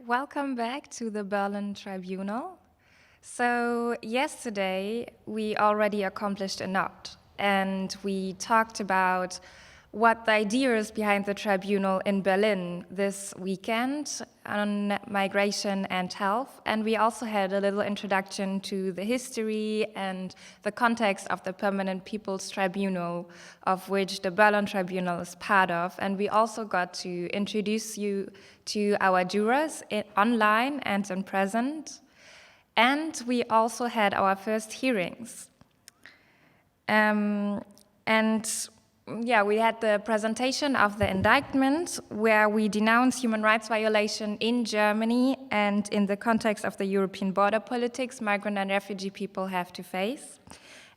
Welcome back to the Berlin Tribunal. So yesterday we already accomplished a lot, and we talked about what the idea is behind the tribunal in Berlin this weekend on migration and health. And we also had a little introduction to the history and the context of the Permanent People's Tribunal, of which the Berlin Tribunal is part of. And we also got to introduce you to our jurors online and in present. And we also had our first hearings. We had the presentation of the indictment where we denounce human rights violation in Germany and in the context of the European border politics migrant and refugee people have to face.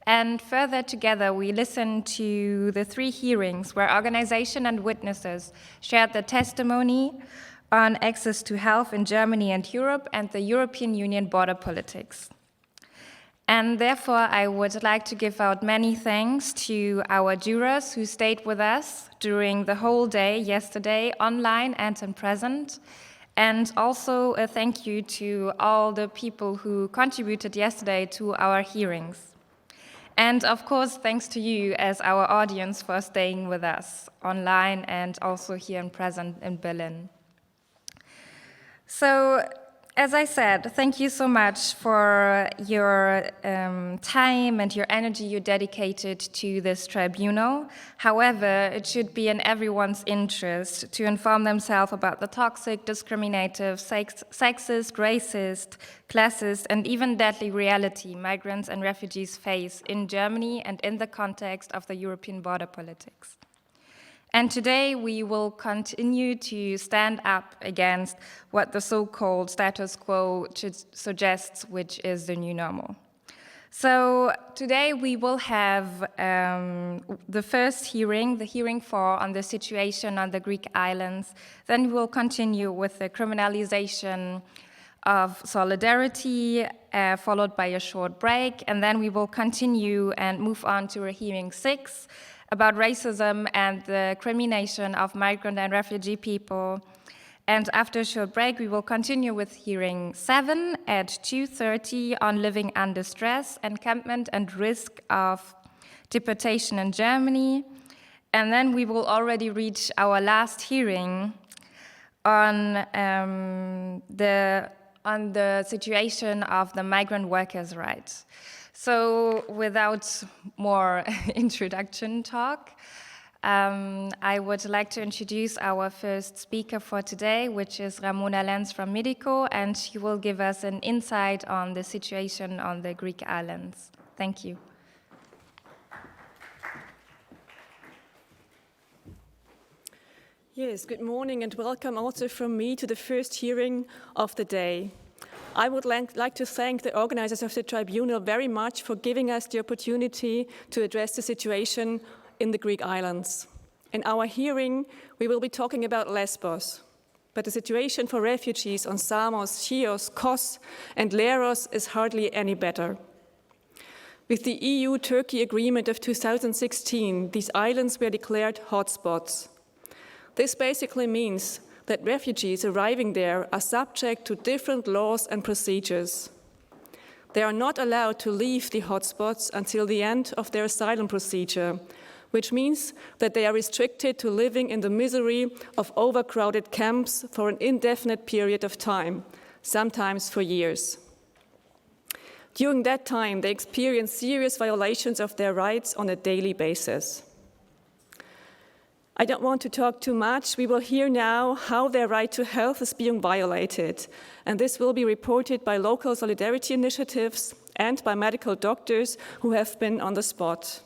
And further together, we listened to the 3 hearings where organization and witnesses shared the testimony on access to health in Germany and Europe and the European Union border politics. And therefore, I would like to give out many thanks to our jurors who stayed with us during the whole day yesterday, online and in present. And also a thank you to all the people who contributed yesterday to our hearings. And of course, thanks to you as our audience for staying with us online and also here in present in Berlin. So, as I said, thank you so much for your time and your energy you dedicated to this tribunal. However, it should be in everyone's interest to inform themselves about the toxic, discriminative, sexist, racist, classist, and even deadly reality migrants and refugees face in Germany and in the context of the European border politics. And today we will continue to stand up against what the so-called status quo suggests, which is the new normal. So today we will have the first hearing, the hearing 4 on the situation on the Greek islands. Then we will continue with the criminalization of solidarity, followed by a short break. And then we will continue and move on to a hearing 6, about racism and the criminalization of migrant and refugee people. And after a short break, we will continue with hearing 7 at 2:30 on living under stress, encampment and risk of deportation in Germany. And then we will already reach our last hearing on the situation of the migrant workers' rights. So without more introduction talk, I would like to introduce our first speaker for today, which is Ramona Lenz from Medico, and she will give us an insight on the situation on the Greek islands. Thank you. Yes, good morning and welcome also from me to the first hearing of the day. I would like to thank the organizers of the tribunal very much for giving us the opportunity to address the situation in the Greek islands. In our hearing, we will be talking about Lesvos, but the situation for refugees on Samos, Chios, Kos and Leros is hardly any better. With the EU-Turkey agreement of 2016, these islands were declared hotspots. This basically means that refugees arriving there are subject to different laws and procedures. They are not allowed to leave the hotspots until the end of their asylum procedure, which means that they are restricted to living in the misery of overcrowded camps for an indefinite period of time, sometimes for years. During that time, they experience serious violations of their rights on a daily basis. I don't want to talk too much. We will hear now how their right to health is being violated, and this will be reported by local solidarity initiatives and by medical doctors who have been on the spot.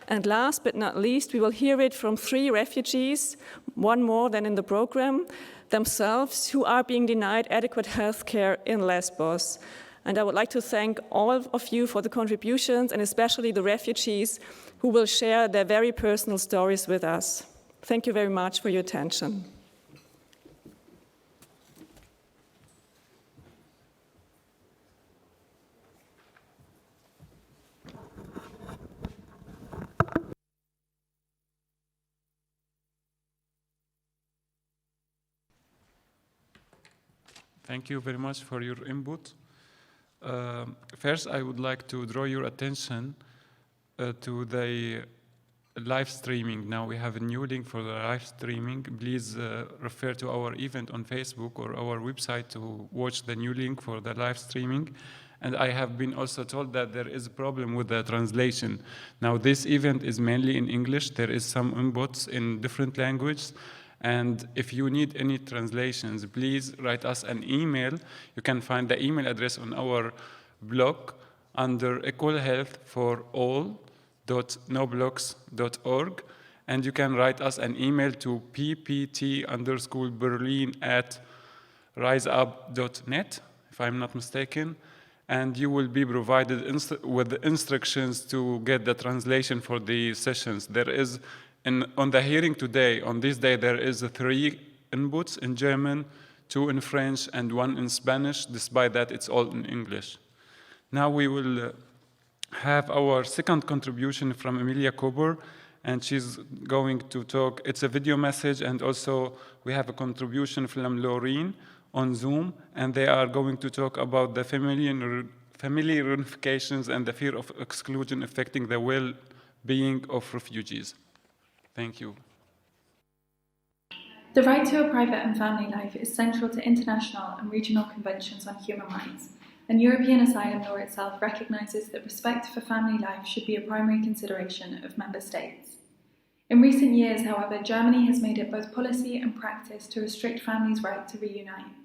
And last but not least, we will hear it from 3 refugees, one more than in the program, themselves, who are being denied adequate health care in Lesvos. And I would like to thank all of you for the contributions, and especially the refugees who will share their very personal stories with us. Thank you very much for your attention. Thank you very much for your input. First, I would like to draw your attention to the live streaming. Now we have a new link for the live streaming. Please refer to our event on Facebook or our website to watch the new link for the live streaming. And I have been also told that there is a problem with the translation. Now this event is mainly in English. There is some inputs in different languages. And if you need any translations, please write us an email. You can find the email address on our blog under equalhealthforall.noblogs.org. And you can write us an email to ppt_berlin@riseup.net, if I'm not mistaken. And you will be provided with the instructions to get the translation for the sessions. There is, on the hearing today, on this day, there is 3 inputs in German, 2 in French, and 1 in Spanish. Despite that, it's all in English. Now we will have our second contribution from Emilia Kober, and she's going to talk. It's a video message, and also we have a contribution from Laureen on Zoom, and they are going to talk about the family reunifications and the fear of exclusion affecting the well-being of refugees. Thank you. The right to a private and family life is central to international and regional conventions on human rights, and European asylum law itself recognises that respect for family life should be a primary consideration of member states. In recent years, however, Germany has made it both policy and practice to restrict families' right to reunite.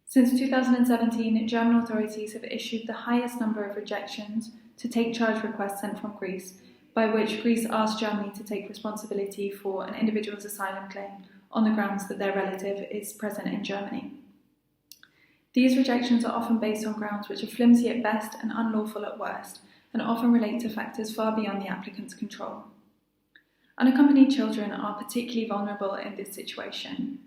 Since 2017, German authorities have issued the highest number of rejections to take charge requests sent from Greece, by which Greece asked Germany to take responsibility for an individual's asylum claim on the grounds that their relative is present in Germany. These rejections are often based on grounds which are flimsy at best and unlawful at worst, and often relate to factors far beyond the applicant's control. Unaccompanied children are particularly vulnerable in this situation.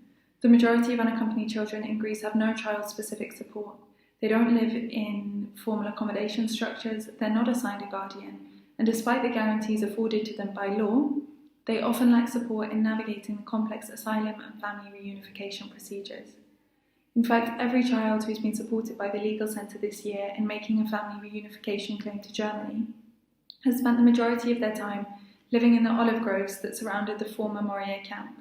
The majority of unaccompanied children in Greece have no child-specific support. They don't live in formal accommodation structures, they're not assigned a guardian, and despite the guarantees afforded to them by law, they often lack support in navigating the complex asylum and family reunification procedures. In fact, every child who's been supported by the Legal Centre this year in making a family reunification claim to Germany has spent the majority of their time living in the olive groves that surrounded the former Moria Camp,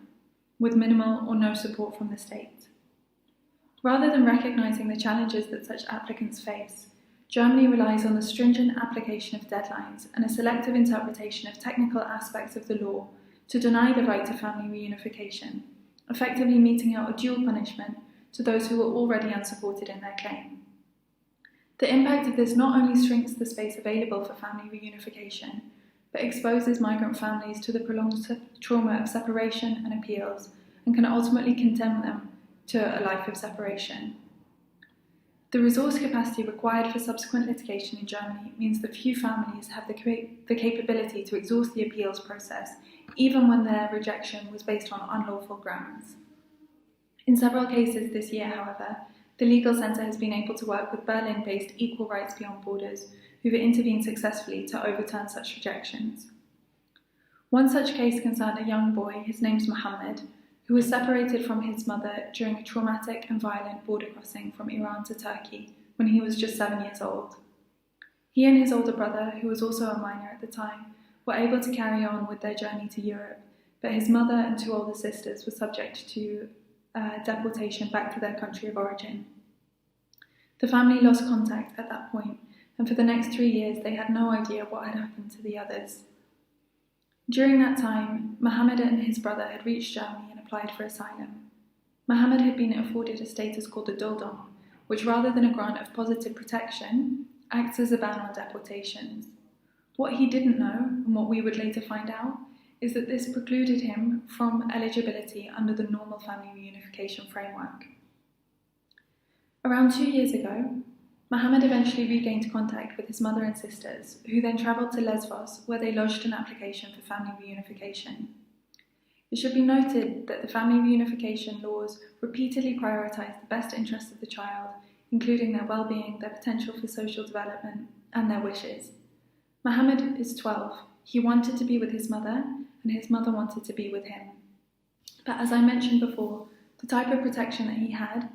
with minimal or no support from the state. Rather than recognising the challenges that such applicants face, Germany relies on the stringent application of deadlines and a selective interpretation of technical aspects of the law to deny the right to family reunification, effectively meting out a dual punishment to those who were already unsupported in their claim. The impact of this not only shrinks the space available for family reunification, but exposes migrant families to the prolonged trauma of separation and appeals, and can ultimately condemn them to a life of separation. The resource capacity required for subsequent litigation in Germany means that few families have the capability to exhaust the appeals process, even when their rejection was based on unlawful grounds. In several cases this year, however, the Legal Centre has been able to work with Berlin-based Equal Rights Beyond Borders, who've intervened successfully to overturn such rejections. One such case concerned a young boy, his name's Mohammed, who was separated from his mother during a traumatic and violent border crossing from Iran to Turkey when he was just 7 years old. He and his older brother, who was also a minor at the time, were able to carry on with their journey to Europe, but his mother and 2 older sisters were subject to deportation back to their country of origin. The family lost contact at that point, and for the next 3 years they had no idea what had happened to the others. During that time, Mohammed and his brother had reached Germany and applied for asylum. Mohammed had been afforded a status called a Duldung, which rather than a grant of positive protection, acts as a ban on deportations. What he didn't know, and what we would later find out, is that this precluded him from eligibility under the normal family reunification framework. Around 2 years ago, Mohammed eventually regained contact with his mother and sisters, who then travelled to Lesvos, where they lodged an application for family reunification. It should be noted that the family reunification laws repeatedly prioritise the best interests of the child, including their well-being, their potential for social development, and their wishes. Mohammed is 12. He wanted to be with his mother, and his mother wanted to be with him. But as I mentioned before, the type of protection that he had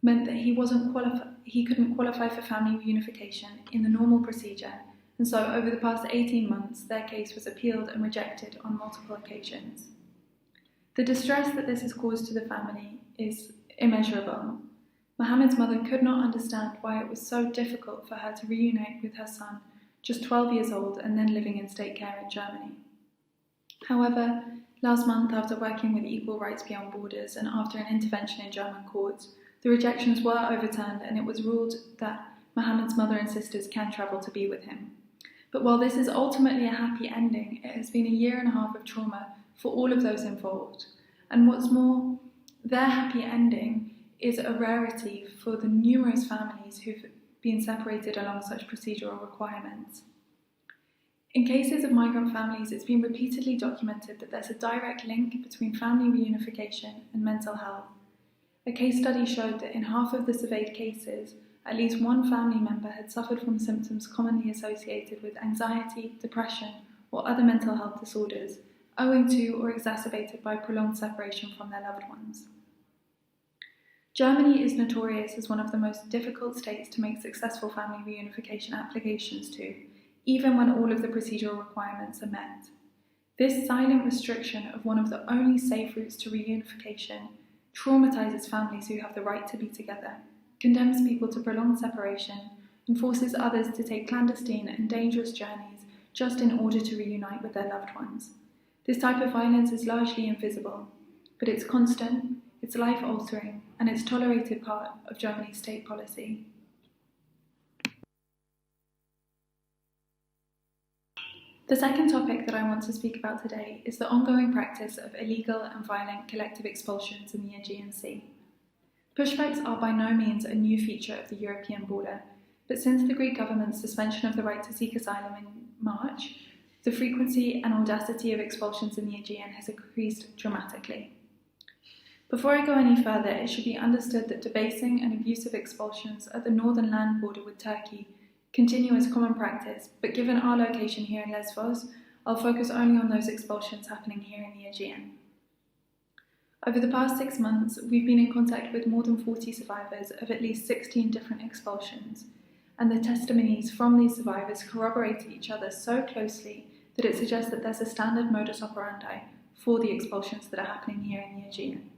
meant that he couldn't qualify for family reunification in the normal procedure, and so over the past 18 months their case was appealed and rejected on multiple occasions. The distress that this has caused to the family is immeasurable. Mohammed's mother could not understand why it was so difficult for her to reunite with her son, just 12 years old and then living in state care in Germany. However, last month, after working with Equal Rights Beyond Borders and after an intervention in German courts, the rejections were overturned and it was ruled that Mohammed's mother and sisters can travel to be with him. But while this is ultimately a happy ending, it has been a year and a half of trauma for all of those involved. And what's more, their happy ending is a rarity for the numerous families who've been separated along such procedural requirements. In cases of migrant families, it's been repeatedly documented that there's a direct link between family reunification and mental health. A case study showed that in half of the surveyed cases, at least one family member had suffered from symptoms commonly associated with anxiety, depression, or other mental health disorders, owing to or exacerbated by prolonged separation from their loved ones. Germany is notorious as one of the most difficult states to make successful family reunification applications to, even when all of the procedural requirements are met. This silent restriction of one of the only safe routes to reunification traumatizes families who have the right to be together, condemns people to prolonged separation, and forces others to take clandestine and dangerous journeys just in order to reunite with their loved ones. This type of violence is largely invisible, but it's constant, it's life-altering, and it's tolerated part of Germany's state policy. The second topic that I want to speak about today is the ongoing practice of illegal and violent collective expulsions in the Aegean Sea. Pushbacks are by no means a new feature of the European border, but since the Greek government's suspension of the right to seek asylum in March, the frequency and audacity of expulsions in the Aegean has increased dramatically. Before I go any further, it should be understood that debasing and abusive expulsions at the northern land border with Turkey continue as common practice, but given our location here in Lesvos, I'll focus only on those expulsions happening here in the Aegean. Over the past 6 months, we've been in contact with more than 40 survivors of at least 16 different expulsions, and the testimonies from these survivors corroborate each other so closely that it suggests that there's a standard modus operandi for the expulsions that are happening here in the Aegean.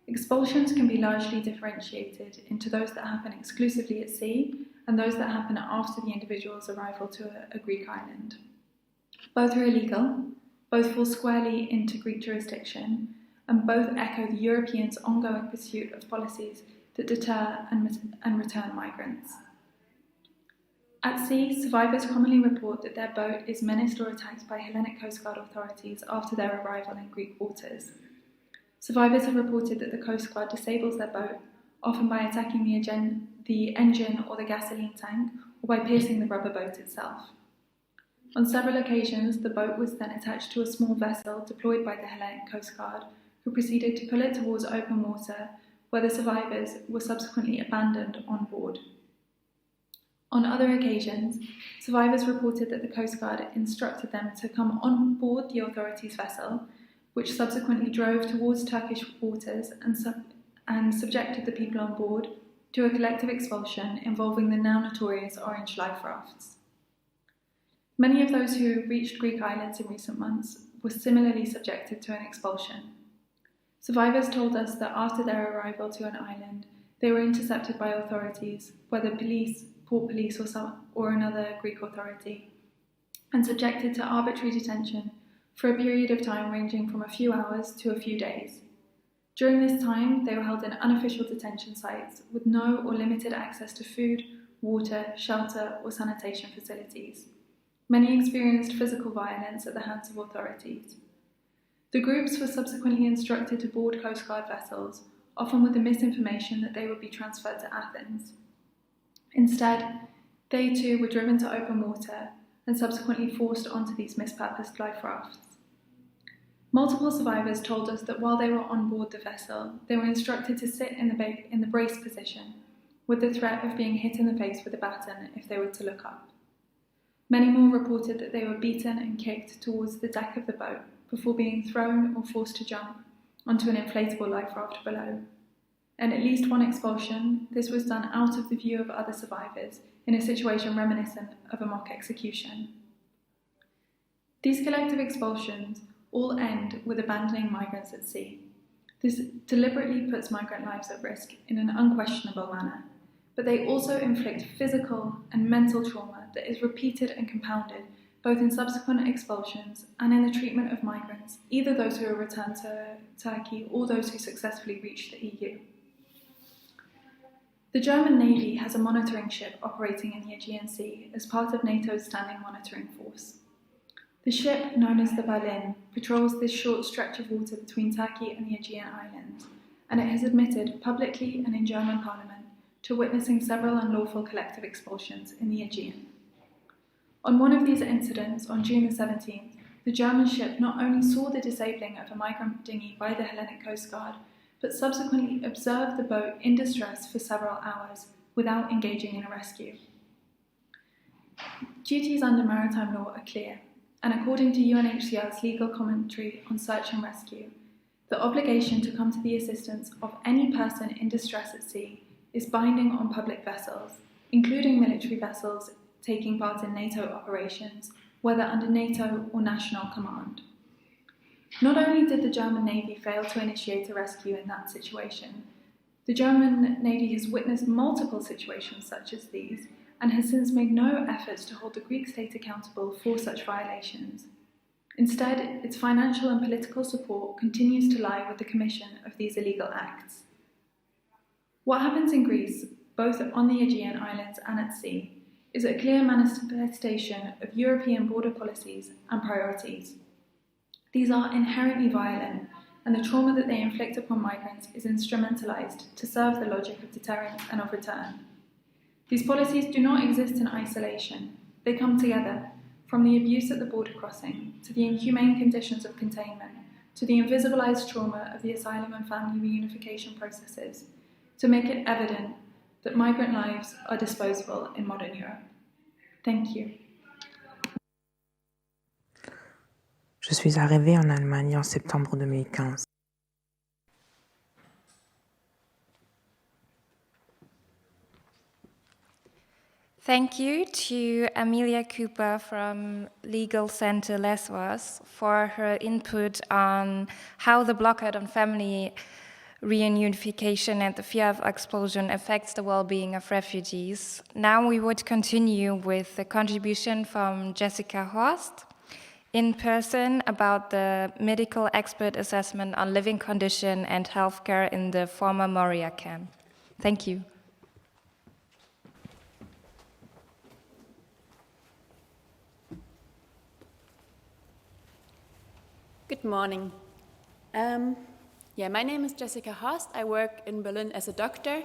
Expulsions can be largely differentiated into those that happen exclusively at sea and those that happen after the individual's arrival to a Greek island. Both are illegal, both fall squarely into Greek jurisdiction, and both echo the Europeans' ongoing pursuit of policies that deter and return migrants. At sea, survivors commonly report that their boat is menaced or attacked by Hellenic Coast Guard authorities after their arrival in Greek waters. Survivors have reported that the Coast Guard disables their boat, often by attacking the engine or the gasoline tank, or by piercing the rubber boat itself. On several occasions, the boat was then attached to a small vessel deployed by the Hellenic Coast Guard, who proceeded to pull it towards open water, where the survivors were subsequently abandoned on board. On other occasions, survivors reported that the Coast Guard instructed them to come on board the authorities' vessel, which subsequently drove towards Turkish waters and subjected the people on board to a collective expulsion involving the now notorious orange life rafts. Many of those who reached Greek islands in recent months were similarly subjected to an expulsion. Survivors told us that after their arrival to an island, they were intercepted by authorities, whether police, port police or another Greek authority, and subjected to arbitrary detention for a period of time ranging from a few hours to a few days. During this time, they were held in unofficial detention sites with no or limited access to food, water, shelter, or sanitation facilities. Many experienced physical violence at the hands of authorities. The groups were subsequently instructed to board Coast Guard vessels, often with the misinformation that they would be transferred to Athens. Instead, they too were driven to open water and subsequently forced onto these mispurposed life rafts. Multiple survivors told us that while they were on board the vessel, they were instructed to sit in the brace position, with the threat of being hit in the face with a baton if they were to look up. Many more reported that they were beaten and kicked towards the deck of the boat before being thrown or forced to jump onto an inflatable life raft below. and at least one expulsion, this was done out of the view of other survivors in a situation reminiscent of a mock execution. These collective expulsions all end with abandoning migrants at sea. This deliberately puts migrant lives at risk in an unquestionable manner, but they also inflict physical and mental trauma that is repeated and compounded both in subsequent expulsions and in the treatment of migrants, either those who are returned to Turkey or those who successfully reach the EU. The German Navy has a monitoring ship operating in the Aegean Sea as part of NATO's standing monitoring force. The ship, known as the Berlin, patrols this short stretch of water between Turkey and the Aegean Islands, and it has admitted, publicly and in German parliament, to witnessing several unlawful collective expulsions in the Aegean. On one of these incidents, on June the 17th, the German ship not only saw the disabling of a migrant dinghy by the Hellenic Coast Guard, but subsequently observed the boat in distress for several hours without engaging in a rescue. Duties under maritime law are clear, and according to UNHCR's legal commentary on search and rescue, the obligation to come to the assistance of any person in distress at sea is binding on public vessels, including military vessels taking part in NATO operations, whether under NATO or national command. Not only did the German Navy fail to initiate a rescue in that situation, the German Navy has witnessed multiple situations such as these and has since made no efforts to hold the Greek state accountable for such violations. Instead, its financial and political support continues to lie with the commission of these illegal acts. What happens in Greece, both on the Aegean Islands and at sea, is a clear manifestation of European border policies and priorities. These are inherently violent, and the trauma that they inflict upon migrants is instrumentalized to serve the logic of deterrence and of return. These policies do not exist in isolation. They come together, from the abuse at the border crossing, to the inhumane conditions of containment, to the invisibilized trauma of the asylum and family reunification processes, to make it evident that migrant lives are disposable in modern Europe. Thank you. Je suis arrivée en Allemagne en septembre 2015. Thank you to Amelia Cooper from Legal Center Lesvos for her input on how the blockade on family reunification and the fear of expulsion affects the well-being of refugees. Now we would continue with the contribution from Jessica Horst in person about the medical expert assessment on living condition and healthcare in the former Moria Camp. Thank you. Good morning. My name is Jessica Horst. I work in Berlin as a doctor,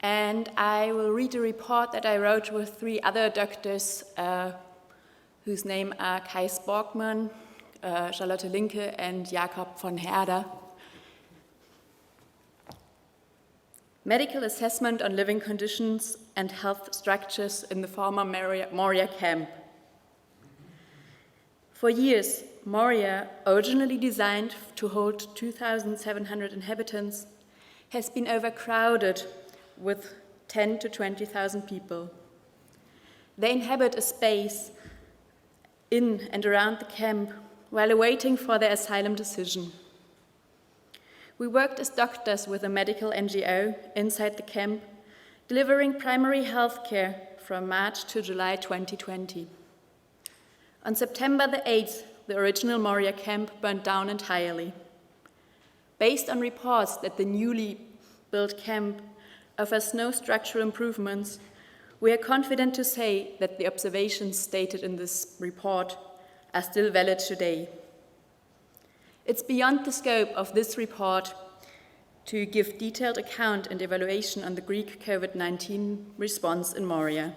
and I will read a report that I wrote with 3 other doctors whose name are Kai Sporkmann, Charlotte Linke, and Jakob von Herder. Medical assessment on living conditions and health structures in the former Moria Camp. For years, Moria, originally designed to hold 2,700 inhabitants, has been overcrowded with 10 to 20,000 people. They inhabit a space in and around the camp while awaiting for their asylum decision. We worked as doctors with a medical NGO inside the camp, delivering primary health care from March to July 2020. On September the 8th, the original Moria camp burned down entirely. Based on reports that the newly built camp offers no structural improvements, we are confident to say that the observations stated in this report are still valid today. It's beyond the scope of this report to give detailed account and evaluation on the Greek COVID-19 response in Moria.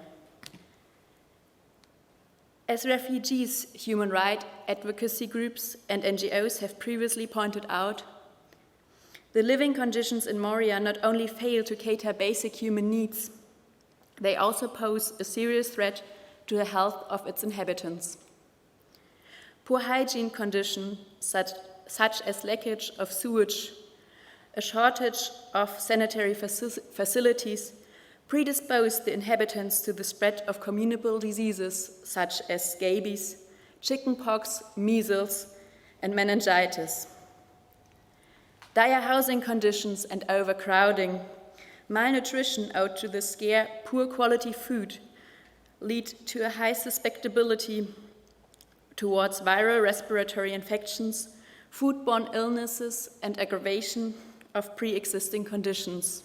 As refugees, human rights advocacy groups and NGOs have previously pointed out, the living conditions in Moria not only fail to cater basic human needs, they also pose a serious threat to the health of its inhabitants. Poor hygiene conditions, such as leakage of sewage, a shortage of sanitary facilities predisposed the inhabitants to the spread of communicable diseases such as scabies, chickenpox, measles, and meningitis. Dire housing conditions and overcrowding, malnutrition owed to the scare poor quality food lead to a high susceptibility towards viral respiratory infections, foodborne illnesses, and aggravation of pre-existing conditions.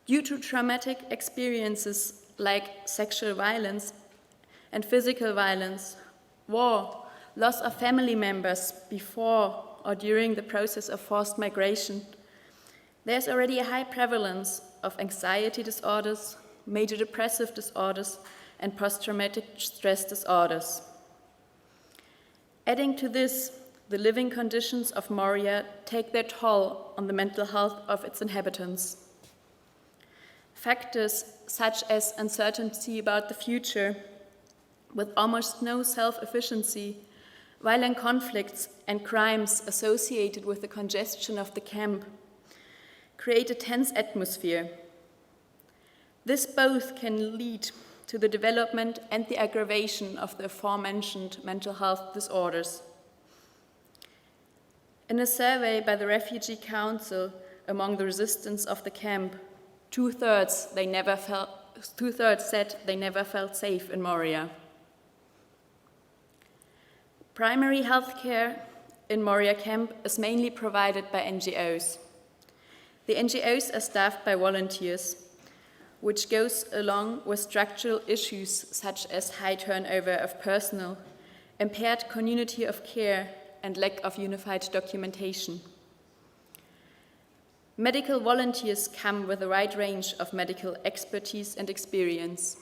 Due to traumatic experiences like sexual violence and physical violence, war, loss of family members before or during the process of forced migration, there's already a high prevalence of anxiety disorders, major depressive disorders, and post-traumatic stress disorders. Adding to this, the living conditions of Moria take their toll on the mental health of its inhabitants. Factors such as uncertainty about the future, with almost no self-efficiency, violent conflicts and crimes associated with the congestion of the camp, create a tense atmosphere. This both can lead to the development and the aggravation of the aforementioned mental health disorders. In a survey by the Refugee Council among the residents of the camp, two-thirds said they never felt safe in Moria. Primary health care in Moria Camp is mainly provided by NGOs. The NGOs are staffed by volunteers, which goes along with structural issues such as high turnover of personnel, impaired continuity of care, and lack of unified documentation. Medical volunteers come with a wide range of medical expertise and experience.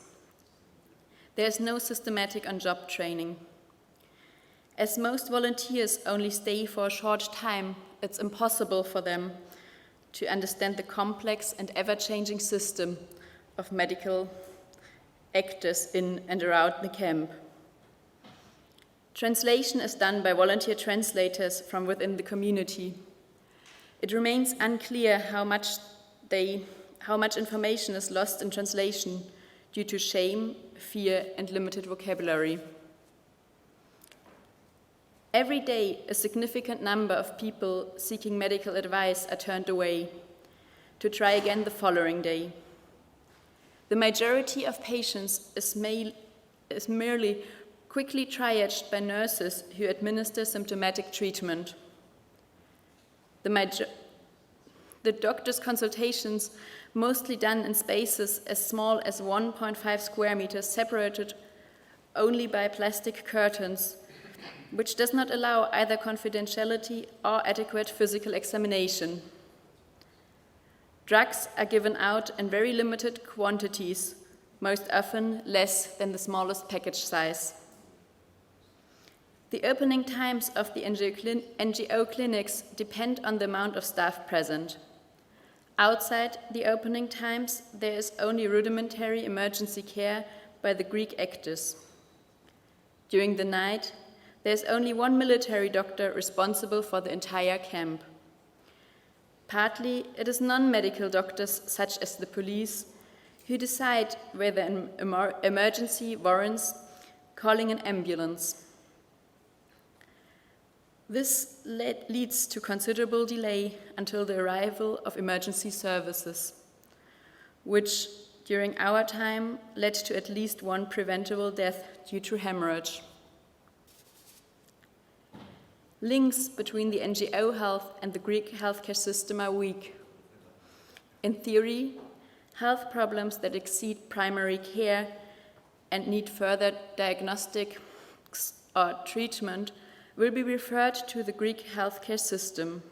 There is no systematic on-job training. As most volunteers only stay for a short time, it's impossible for them to understand the complex and ever-changing system of medical actors in and around the camp. Translation is done by volunteer translators from within the community. It remains unclear how much information is lost in translation due to shame, fear, and limited vocabulary. Every day, a significant number of people seeking medical advice are turned away to try again the following day. The majority of patients is merely quickly triaged by nurses who administer symptomatic treatment. The doctor's consultations, mostly done in spaces as small as 1.5 square meters, separated only by plastic curtains, which does not allow either confidentiality or adequate physical examination. Drugs are given out in very limited quantities, most often less than the smallest package size. The opening times of the NGO clinics depend on the amount of staff present. Outside the opening times, there is only rudimentary emergency care by the Greek actors. During the night, there is only one military doctor responsible for the entire camp. Partly, it is non-medical doctors, such as the police, who decide whether an emergency warrants calling an ambulance. This leads to considerable delay until the arrival of emergency services, which during our time led to at least one preventable death due to hemorrhage. Links between the NGO health and the Greek healthcare system are weak. In theory, health problems that exceed primary care and need further diagnostic or treatment will be referred to the Greek healthcare system.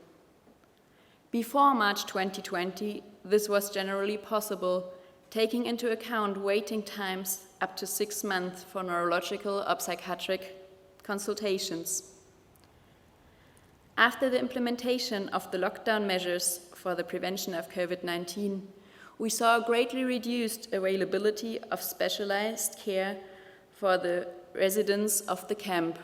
Before March 2020, this was generally possible, taking into account waiting times up to 6 months for neurological or psychiatric consultations. After the implementation of the lockdown measures for the prevention of COVID-19, we saw a greatly reduced availability of specialized care for the residents of the camp.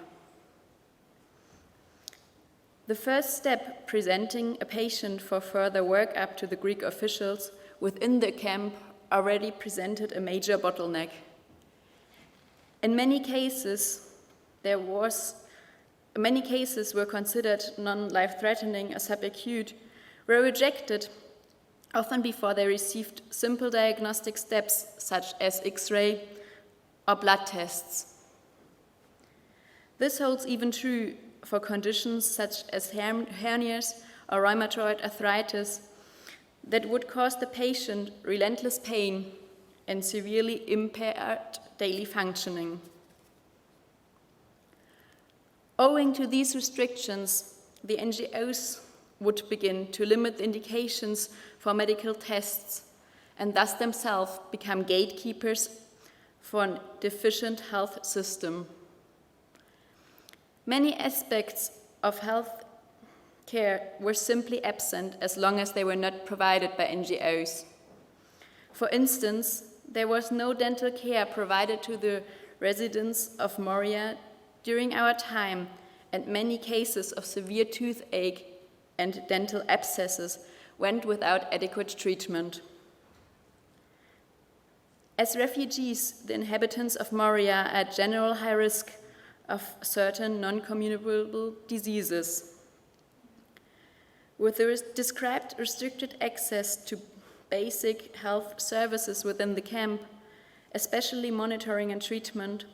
The first step, presenting a patient for further workup to the Greek officials within the camp, already presented a major bottleneck. In many cases were considered non-life-threatening or subacute, were rejected, often before they received simple diagnostic steps such as X-ray or blood tests. This holds even true for conditions such as hernias or rheumatoid arthritis that would cause the patient relentless pain and severely impaired daily functioning. Owing to these restrictions, the NGOs would begin to limit the indications for medical tests and thus themselves become gatekeepers for a deficient health system. Many aspects of health care were simply absent as long as they were not provided by NGOs. For instance, there was no dental care provided to the residents of Moria during our time, and many cases of severe toothache and dental abscesses went without adequate treatment. As refugees, the inhabitants of Moria are at general high risk of certain non-communicable diseases. With the described restricted access to basic health services within the camp, especially monitoring and treatment,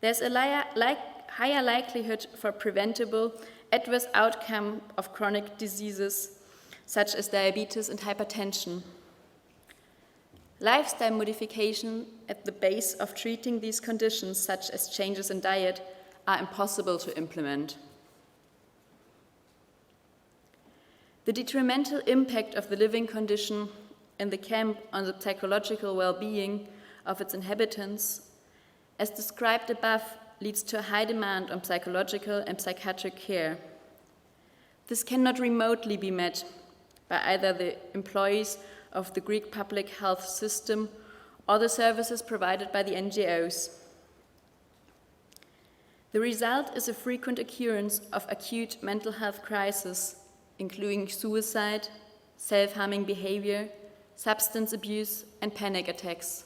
there's a higher likelihood for preventable adverse outcome of chronic diseases such as diabetes and hypertension. Lifestyle modification at the base of treating these conditions, such as changes in diet, are impossible to implement. The detrimental impact of the living condition in the camp on the psychological well-being of its inhabitants, as described above, leads to a high demand on psychological and psychiatric care. This cannot remotely be met by either the employees of the Greek public health system or the services provided by the NGOs. The result is a frequent occurrence of acute mental health crises, including suicide, self-harming behavior, substance abuse, and panic attacks.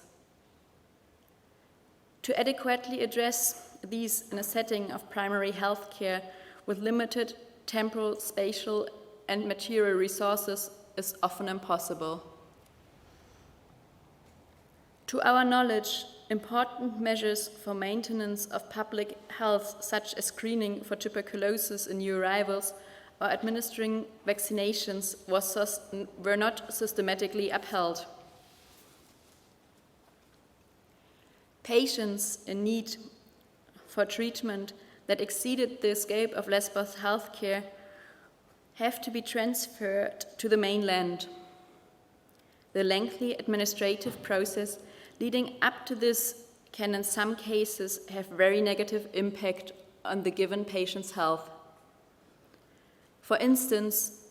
To adequately address these in a setting of primary health care with limited temporal, spatial, and material resources is often impossible. To our knowledge, important measures for maintenance of public health, such as screening for tuberculosis in new arrivals or administering vaccinations, were not systematically upheld. Patients in need for treatment that exceeded the scope of Lesvos healthcare have to be transferred to the mainland. The lengthy administrative process leading up to this can in some cases have very negative impact on the given patient's health. For instance,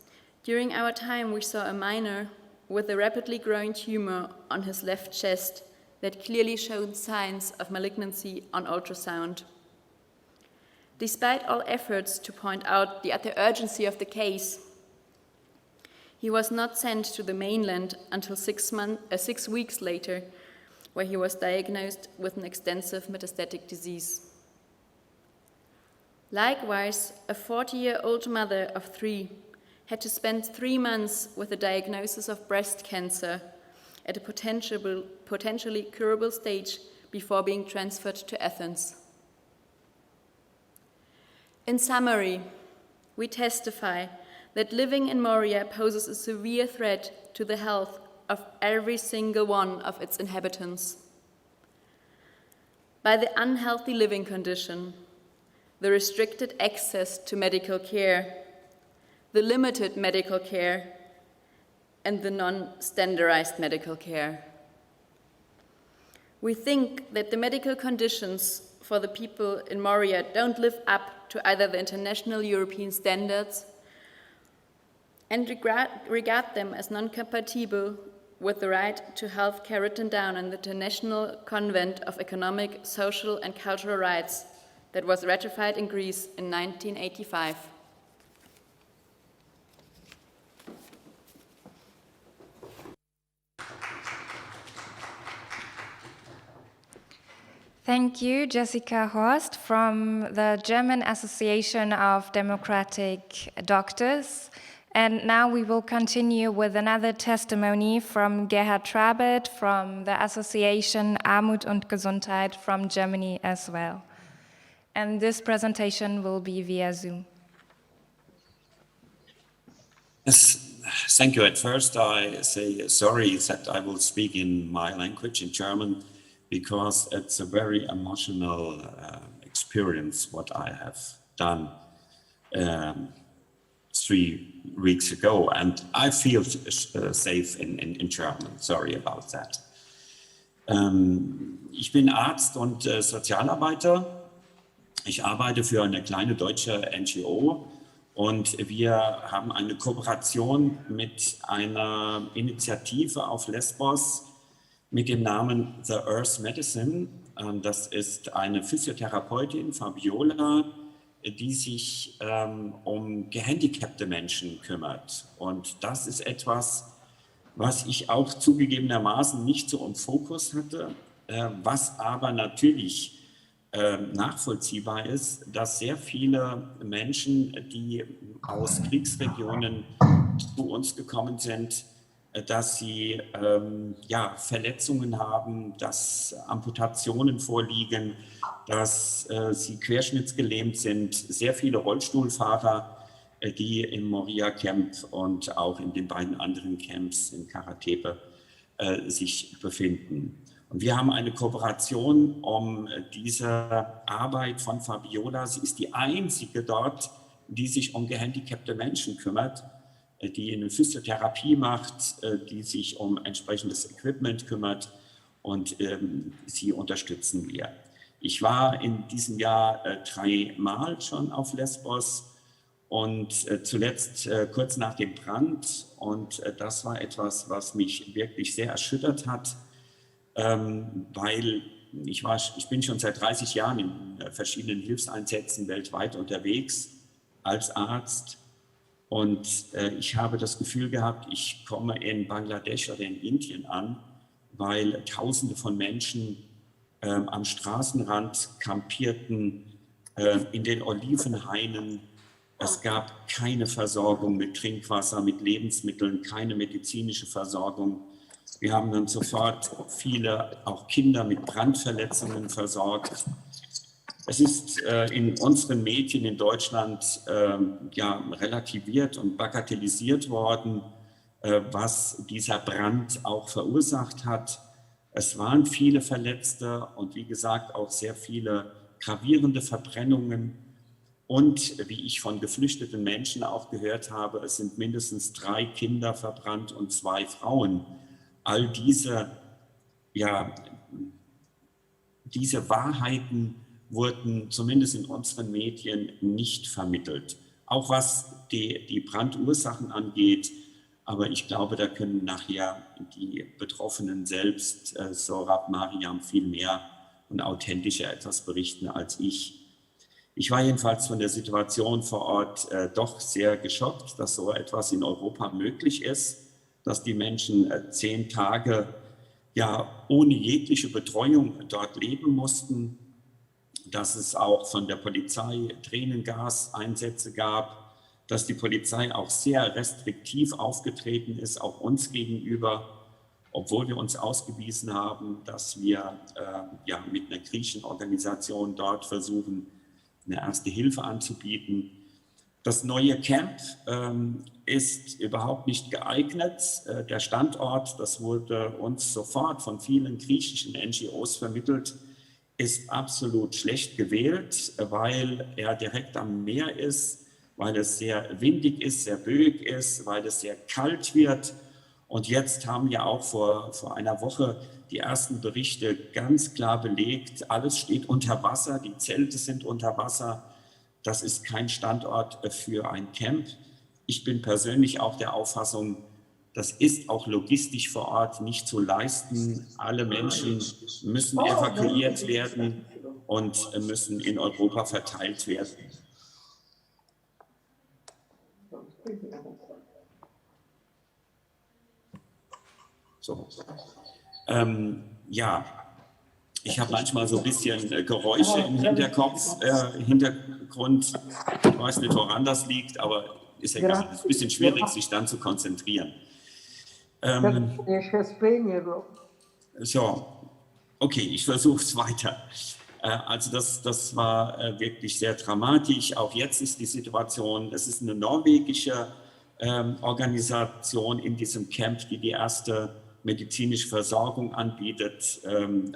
during our time we saw a minor with a rapidly growing tumor on his left chest that clearly showed signs of malignancy on ultrasound. Despite all efforts to point out the utter urgency of the case, he was not sent to the mainland until 6 weeks later, where he was diagnosed with an extensive metastatic disease. Likewise, a 40-year-old mother of 3 had to spend 3 months with a diagnosis of breast cancer at a potentially curable stage before being transferred to Athens. In summary, we testify that living in Moria poses a severe threat to the health of every single one of its inhabitants. By the unhealthy living condition, the restricted access to medical care, the limited medical care, and the non-standardized medical care. We think that the medical conditions for the people in Moria don't live up to either the international European standards and regard them as non-compatible with the right to health care written down in the International Convent of Economic, Social and Cultural Rights that was ratified in Greece in 1985. Thank you, Jessica Horst from the German Association of Democratic Doctors. And now we will continue with another testimony from Gerhard Trabert from the Association Armut und Gesundheit from Germany as well. And this presentation will be via Zoom. Yes, thank you. At first, I say sorry that I will speak in my language, in German, because it's a very emotional experience what I have done 3 weeks ago, and I feel safe in German. Sorry about that. Ich bin Arzt und Sozialarbeiter. Ich arbeite für eine kleine deutsche NGO. Und wir haben eine Kooperation mit einer Initiative auf Lesvos mit dem Namen The Earth Medicine. Das ist eine Physiotherapeutin, Fabiola, die sich um gehandicapte Menschen kümmert. Und das ist etwas, was ich auch zugegebenermaßen nicht so im Fokus hatte, was aber natürlich nachvollziehbar ist, dass sehr viele Menschen, die aus Kriegsregionen zu uns gekommen sind, dass sie Verletzungen haben, dass Amputationen vorliegen, dass sie querschnittsgelähmt sind, sehr viele Rollstuhlfahrer, die im Moria Camp und auch in den beiden anderen Camps in Karatepe sich befinden. Und wir haben eine Kooperation um diese Arbeit von Fabiola. Sie ist die einzige dort, die sich um gehandicapte Menschen kümmert, die eine Physiotherapie macht, die sich um entsprechendes Equipment kümmert, und sie unterstützen wir. Ich war in diesem Jahr 3 Mal schon auf Lesvos und zuletzt kurz nach dem Brand, und das war etwas, was mich wirklich sehr erschüttert hat. Weil ich bin schon seit 30 Jahren in verschiedenen Hilfseinsätzen weltweit unterwegs als Arzt, und ich habe das Gefühl gehabt, ich komme in Bangladesch oder in Indien an, weil Tausende von Menschen am Straßenrand kampierten, in den Olivenhainen. Es gab keine Versorgung mit Trinkwasser, mit Lebensmitteln, keine medizinische Versorgung. Wir haben dann sofort viele, auch Kinder mit Brandverletzungen versorgt. Es ist in unseren Medien in Deutschland relativiert und bagatellisiert worden, was dieser Brand auch verursacht hat. Es waren viele Verletzte und wie gesagt auch sehr viele gravierende Verbrennungen. Und wie ich von geflüchteten Menschen auch gehört habe, es sind mindestens 3 Kinder verbrannt und 2 Frauen. All diese Wahrheiten wurden zumindest in unseren Medien nicht vermittelt. Auch was die Brandursachen angeht. Aber ich glaube, da können nachher die Betroffenen selbst, Sorab, Mariam, viel mehr und authentischer etwas berichten als ich. Ich war jedenfalls von der Situation vor Ort doch sehr geschockt, dass so etwas in Europa möglich ist, dass die Menschen 10 Tage ohne jegliche Betreuung dort leben mussten, dass es auch von der Polizei Tränengaseinsätze gab, dass die Polizei auch sehr restriktiv aufgetreten ist, auch uns gegenüber, obwohl wir uns ausgewiesen haben, dass wir mit einer griechischen Organisation dort versuchen, eine erste Hilfe anzubieten. Das neue Camp ist überhaupt nicht geeignet. Der Standort, das wurde uns sofort von vielen griechischen NGOs vermittelt, ist absolut schlecht gewählt, weil er direkt am Meer ist, weil es sehr windig ist, sehr böig ist, weil es sehr kalt wird. Und jetzt haben ja auch vor einer Woche die ersten Berichte ganz klar belegt, alles steht unter Wasser, die Zelte sind unter Wasser. Das ist kein Standort für ein Camp. Ich bin persönlich auch der Auffassung, das ist auch logistisch vor Ort nicht zu leisten. Alle Menschen müssen evakuiert werden und müssen in Europa verteilt werden. So. Ich habe manchmal so ein bisschen Geräusche im Hintergrund. Ich weiß nicht, woran das liegt, aber ist egal. Es ist ein bisschen schwierig, sich dann zu konzentrieren. So, okay, ich versuche es weiter. Also das war wirklich sehr dramatisch. Auch jetzt ist die Situation, es ist eine norwegische Organisation in diesem Camp, die erste medizinische Versorgung anbietet.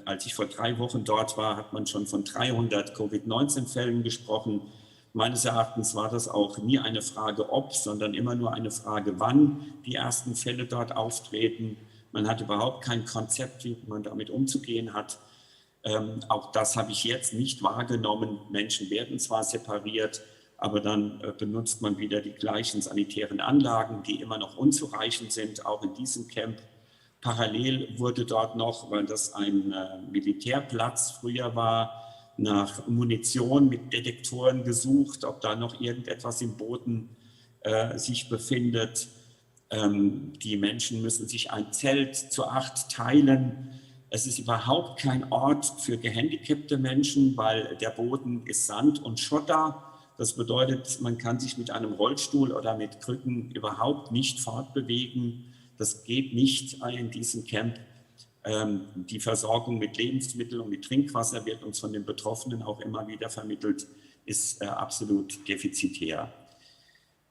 Als ich vor 3 Wochen dort war, hat man schon von 300 Covid-19-Fällen gesprochen. Meines Erachtens war das auch nie eine Frage ob, sondern immer nur eine Frage wann die ersten Fälle dort auftreten. Man hat überhaupt kein Konzept, wie man damit umzugehen hat. Auch das habe ich jetzt nicht wahrgenommen. Menschen werden zwar separiert, aber dann benutzt man wieder die gleichen sanitären Anlagen, die immer noch unzureichend sind, auch in diesem Camp. Parallel wurde dort noch, weil das ein Militärplatz früher war, nach Munition mit Detektoren gesucht, ob da noch irgendetwas im Boden sich befindet. Die Menschen müssen sich ein Zelt zu 8 teilen. Es ist überhaupt kein Ort für gehandicapte Menschen, weil der Boden ist Sand und Schotter. Das bedeutet, man kann sich mit einem Rollstuhl oder mit Krücken überhaupt nicht fortbewegen. Das geht nicht in diesem Camp. Die Versorgung mit Lebensmitteln und mit Trinkwasser wird uns von den Betroffenen auch immer wieder vermittelt, ist absolut defizitär.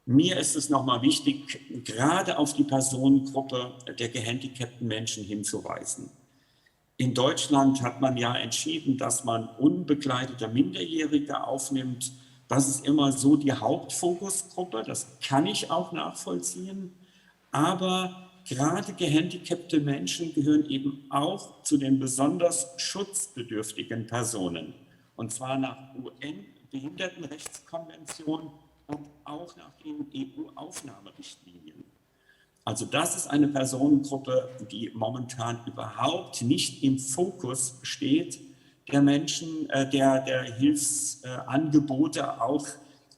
Mir ist es nochmal wichtig, gerade auf die Personengruppe der gehandicapten Menschen hinzuweisen. In Deutschland hat man ja entschieden, dass man unbegleitete Minderjährige aufnimmt. Das ist immer so die Hauptfokusgruppe, das kann ich auch nachvollziehen. Aber gerade gehandicapte Menschen gehören eben auch zu den besonders schutzbedürftigen Personen. Und zwar nach UN-Behindertenrechtskonvention und auch nach den EU-Aufnahmerichtlinien. Also das ist eine Personengruppe, die momentan überhaupt nicht im Fokus steht der Menschen, der Hilfsangebote auch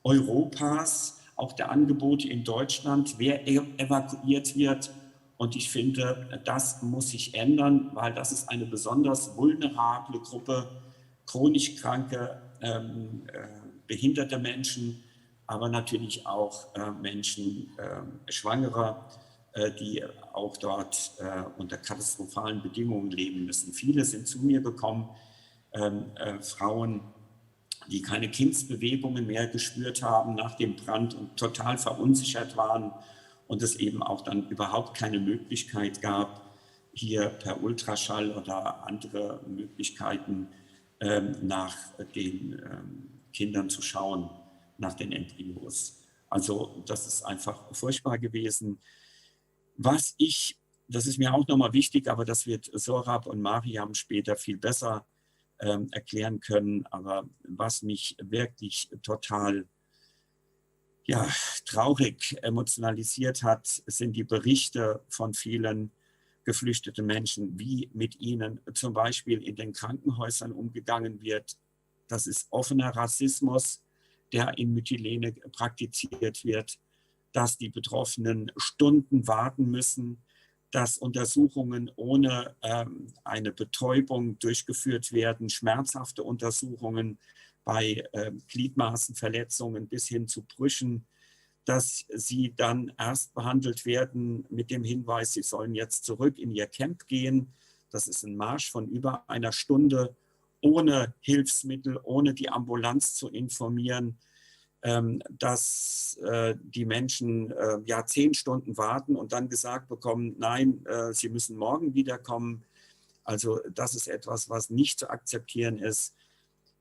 Europas, auch der Angebote in Deutschland, wer evakuiert wird. Und ich finde, das muss sich ändern, weil das ist eine besonders vulnerable Gruppe, chronisch kranke, behinderte Menschen, aber natürlich auch Menschen, Schwangere, die auch dort unter katastrophalen Bedingungen leben müssen. Viele sind zu mir gekommen, Frauen, die keine Kindsbewegungen mehr gespürt haben nach dem Brand und total verunsichert waren und es eben auch dann überhaupt keine Möglichkeit gab, hier per Ultraschall oder andere Möglichkeiten nach den Kindern zu schauen, nach den Embryos. Also das ist einfach furchtbar gewesen. Das ist mir auch nochmal wichtig, aber das wird Sorab und Mariam später viel besser erklären können. Aber was mich wirklich total traurig emotionalisiert hat, sind die Berichte von vielen geflüchteten Menschen, wie mit ihnen zum Beispiel in den Krankenhäusern umgegangen wird. Das ist offener Rassismus, der in Mytilene praktiziert wird, dass die Betroffenen Stunden warten müssen, dass Untersuchungen ohne eine Betäubung durchgeführt werden, schmerzhafte Untersuchungen bei Gliedmaßenverletzungen bis hin zu Brüchen, dass sie dann erst behandelt werden mit dem Hinweis, sie sollen jetzt zurück in ihr Camp gehen. Das ist ein Marsch von über einer Stunde, ohne Hilfsmittel, ohne die Ambulanz zu informieren, dass die Menschen 10 Stunden warten und dann gesagt bekommen, nein, sie müssen morgen wiederkommen. Also das ist etwas, was nicht zu akzeptieren ist.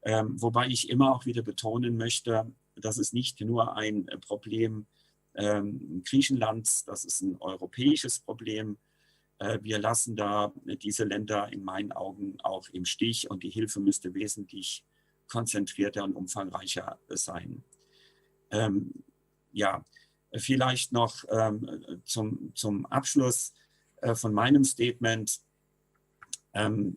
Wobei ich immer auch wieder betonen möchte, das ist nicht nur ein Problem Griechenlands, das ist ein europäisches Problem. Wir lassen da diese Länder in meinen Augen auch im Stich und die Hilfe müsste wesentlich konzentrierter und umfangreicher sein. Vielleicht noch zum Abschluss von meinem Statement.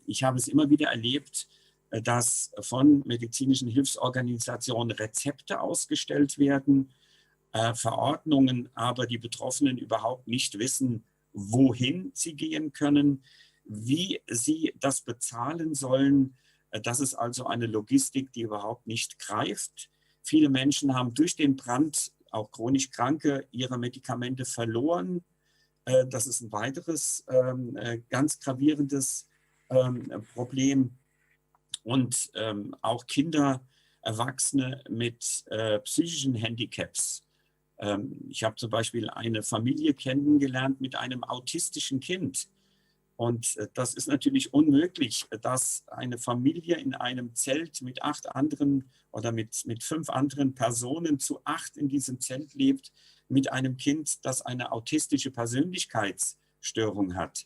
Ich habe es immer wieder erlebt, dass von medizinischen Hilfsorganisationen Rezepte ausgestellt werden, Verordnungen, aber die Betroffenen überhaupt nicht wissen, wohin sie gehen können. wie sie das bezahlen sollen. Das ist also eine Logistik, die überhaupt nicht greift. Viele Menschen haben durch den Brand, auch chronisch Kranke, ihre Medikamente verloren. Das ist ein weiteres ganz gravierendes Problem. Und auch Kinder, Erwachsene mit psychischen Handicaps. Ich habe zum Beispiel eine Familie kennengelernt mit einem autistischen Kind. Und das ist natürlich unmöglich, dass eine Familie in einem Zelt mit 8 anderen oder mit 5 anderen Personen zu 8 in diesem Zelt lebt, mit einem Kind, das eine autistische Persönlichkeitsstörung hat.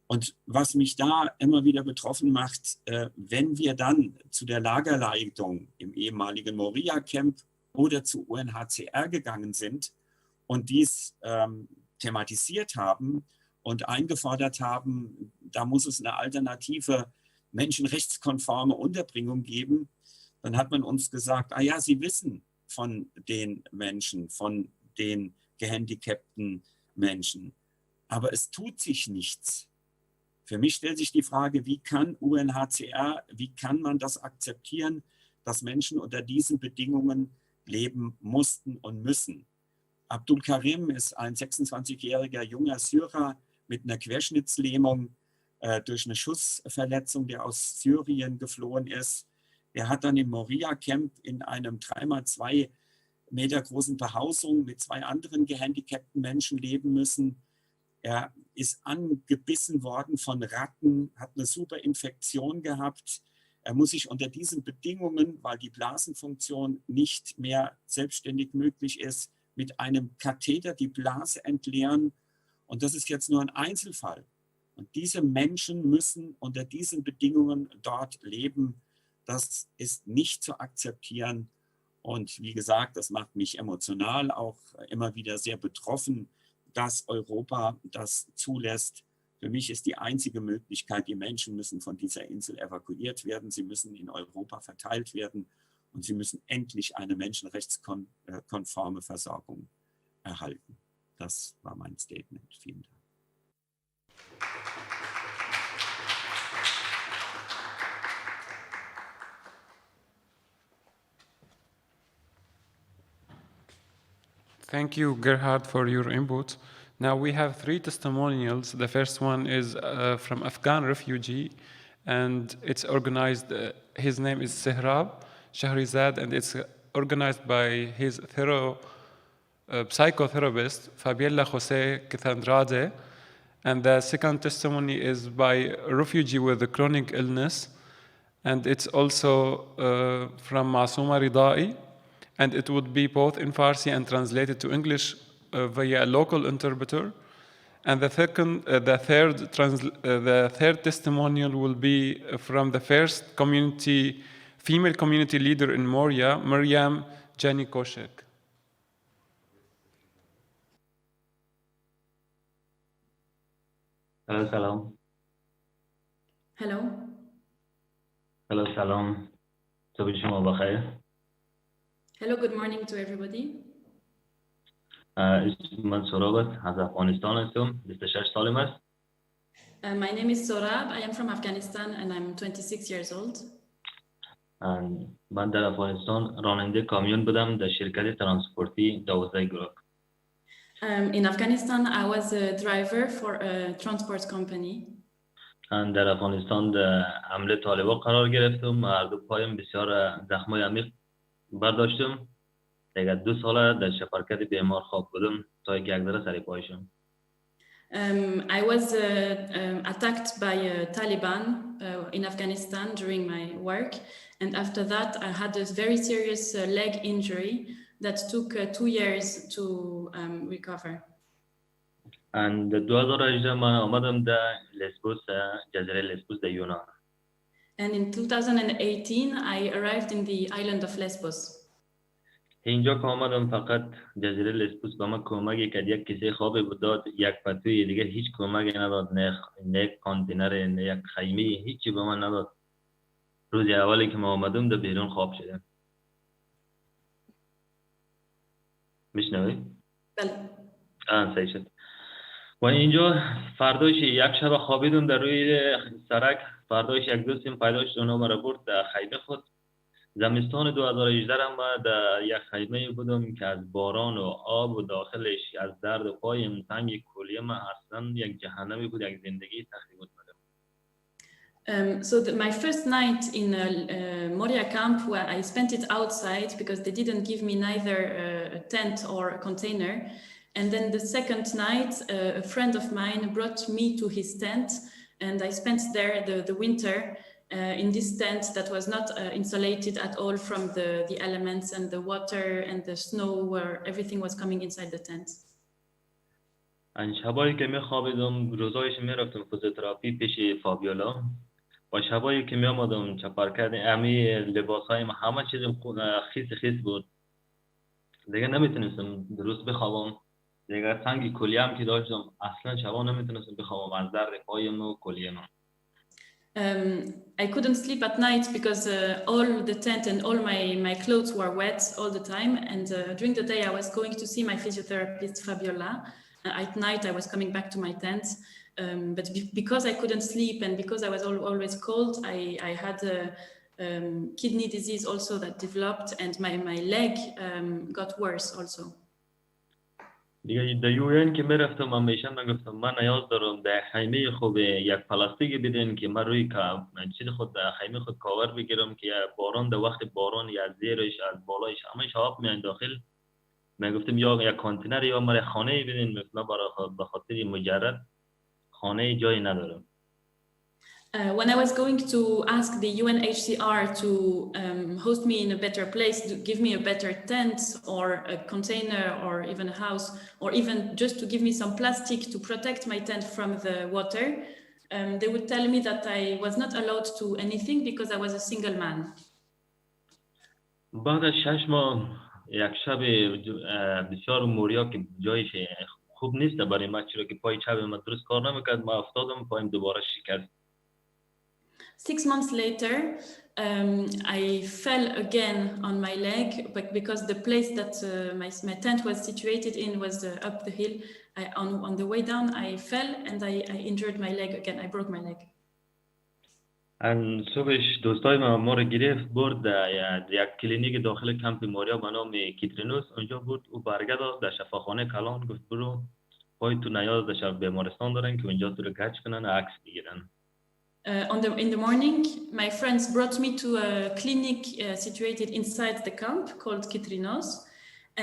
Und was mich da immer wieder betroffen macht, wenn wir dann zu der Lagerleitung im ehemaligen Moria Camp oder zu UNHCR gegangen sind und dies thematisiert haben und eingefordert haben, da muss es eine alternative, menschenrechtskonforme Unterbringung geben, dann hat man uns gesagt, ja, Sie wissen von den Menschen, von den gehandicapten Menschen, aber es tut sich nichts. Für mich stellt sich die Frage, wie kann UNHCR, wie kann man das akzeptieren, dass Menschen unter diesen Bedingungen leben mussten und müssen. Abdul Karim ist ein 26-jähriger junger Syrer mit einer Querschnittslähmung durch eine Schussverletzung, der aus Syrien geflohen ist. Er hat dann im Moria Camp in einem 3x2 Meter großen Behausung mit 2 anderen gehandicapten Menschen leben müssen. Er ist angebissen worden von Ratten, hat eine super Infektion gehabt. Er muss sich unter diesen Bedingungen, weil die Blasenfunktion nicht mehr selbstständig möglich ist, mit einem Katheter die Blase entleeren. Und das ist jetzt nur ein Einzelfall. Und diese Menschen müssen unter diesen Bedingungen dort leben. Das ist nicht zu akzeptieren. Und wie gesagt, das macht mich emotional auch immer wieder sehr betroffen, dass Europa das zulässt. Für mich ist die einzige Möglichkeit, die Menschen müssen von dieser Insel evakuiert werden. Sie müssen in Europa verteilt werden und sie müssen endlich eine menschenrechtskonforme Versorgung erhalten. Das war mein Statement. Vielen Dank. Thank you, Gerhard, for your input. Now we have 3 testimonials. The first one is from Afghan refugee, and it's organized, his name is Shahrizad, and it's organized by his psychotherapist, Fabiella Jose Kithandrade. And the second testimony is by a refugee with a chronic illness, and it's also from Masuma Ridai, and it would be both in Farsi and translated to English via a local interpreter. And the third testimonial will be from the first female community leader in Moria, Maryam Jani Koshek. Hello, salam. Hello. Hello, salam. Hello, good morning to everybody. من سرابت از افغانستان هستم 26 سالم است. My name is Sorab. I am from Afghanistan and I'm 26 years old. من در افغانستان راننده کامیون بودم در شرکت ترانسپورتی 12 گروه. In Afghanistan, I was a driver for a transport company. در افغانستان در حمله طالبان قرار گرفتم. هر دو پایم بسیار زخمای عمیق برداشتم. دیگه 2 ساله در شفرکت بیمار خواب بودم تا یک ذره سر پای شدم. I was attacked by Taliban in Afghanistan during my work, and after that I had a very serious leg injury that took 2 years to recover. And در 2018 من آمدم در لسبوس، جزیره لسبوس در یونان. And in 2018 I arrived in the island of Lesvos. اینجا که آمدم فقط جزیره لسبوس به من کمکی کرد. یک کیسه خوابی بود داد، یک پتوی دیگه، هیچ کمکی نداد، نه کانتینر، نه یک خیمه، هیچی به من نداد. روز اولی که ما آمدم در بیرون خواب شدم. میشنوی؟ بله. صحیح شد. و اینجا فرداش یک شب خوابیدم در روی سرک. فرداش یک دوستم پیدا شد، اونو مرا برد در خیمه خود. زمستان 2018 ما در یک خیمه بودم که از باران و آب و داخلش از درد پایم تنگ کلیه ما اصلا یک جهنمی بود، یک زندگی سختی بود. So my first night in Moria Camp, where I spent it outside because they didn't give me neither a tent or a container. And then the second night, a friend of mine brought me to his tent, and I spent there the winter in this tent that was not insulated at all from the elements and the water and the snow, where everything was coming inside the tent. ان شبایی که میخوابیدم روزایش میرفتم فیزیوتراپی پیش فابیولا و شبایی که میامدم چپرکت امی لباسایم همه چیز خیس بود. دیگه نمیتونستم درست بخوابم. دیگه تنگی کلیه‌ام که داشتم اصلا شبا نمیتونستم بخوابم از درد پایم و کلیه‌ام. I couldn't sleep at night because all the tent and all my clothes were wet all the time. And during the day, I was going to see my physiotherapist, Fabiola. At night, I was coming back to my tent. But because I couldn't sleep and because I was always cold, I had kidney disease also that developed, and my leg got worse also. دیگه در یوین که میرفتم همیشه میگفتم من نیاز دارم در خیمه خوب یک پلاستیک بدین که من روی چیز خود در خیمه خود کاور بگیرم که باران در وقت باران یا زیرش از بالایش همش آب میان داخل. میگفتم یا یک کانتینر یا مرا خانه بدین. مثلا به خاطر مجرد خانه جایی ندارم. When I was going to ask the UNHCR to host me in a better place, to give me a better tent or a container or even a house, or even just to give me some plastic to protect my tent from the water, they would tell me that I was not allowed to anything because I was a single man. بعد از 6 ماه یک شب بسیار موریا که جایش خوب نیست برای من، چرا که پای چپ من درست کار نمیکرد. من افتادم پایم دوباره شکست. 6 months later, I fell again on my leg, but because the place that my tent was situated in was up the hill. On the way down, I fell and I injured my leg again. I broke my leg. صبحش دوستای ما رو گرفت برد یک کلینیک داخل کمپ موریا به نام کیترینوس. اونجا بود او برگه داد در شفاخانه کلان. گفت برو پای تو نیاز در بیمارستان دارن که اونجا تو رو گچ کنن عکس بگیرن. In the morning, my friends brought me to a clinic situated inside the camp called Kitrinos,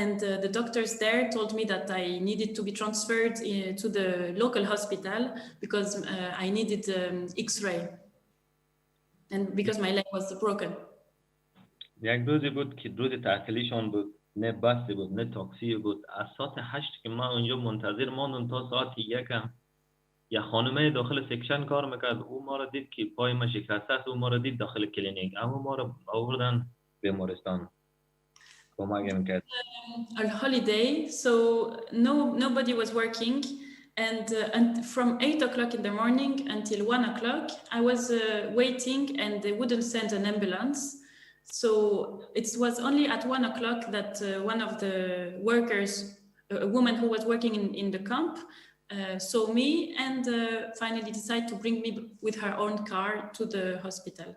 and the doctors there told me that I needed to be transferred to the local hospital because I needed X-ray, and because my leg was broken. یک روزی بود که روز تعطیلیشون بود، نه بس بود نه تاکسی بود. از ساعت 8 که ما اونجا منتظر ماندم تا ساعت 1 یا خانمه داخل سکشن کار میکرد. او ما را دید که پای ما شکسته است. او ما را دید داخل کلینیک، اما ما را آوردن بیمارستان. کمک میکرد. A holiday, so nobody was working, and from 8 o'clock in the morning until 1 o'clock, I was waiting, and they wouldn't send an ambulance. So it was only at 1 o'clock that one of the workers, a woman who was working in the camp, saw me and finally decided to bring me with her own car to the hospital.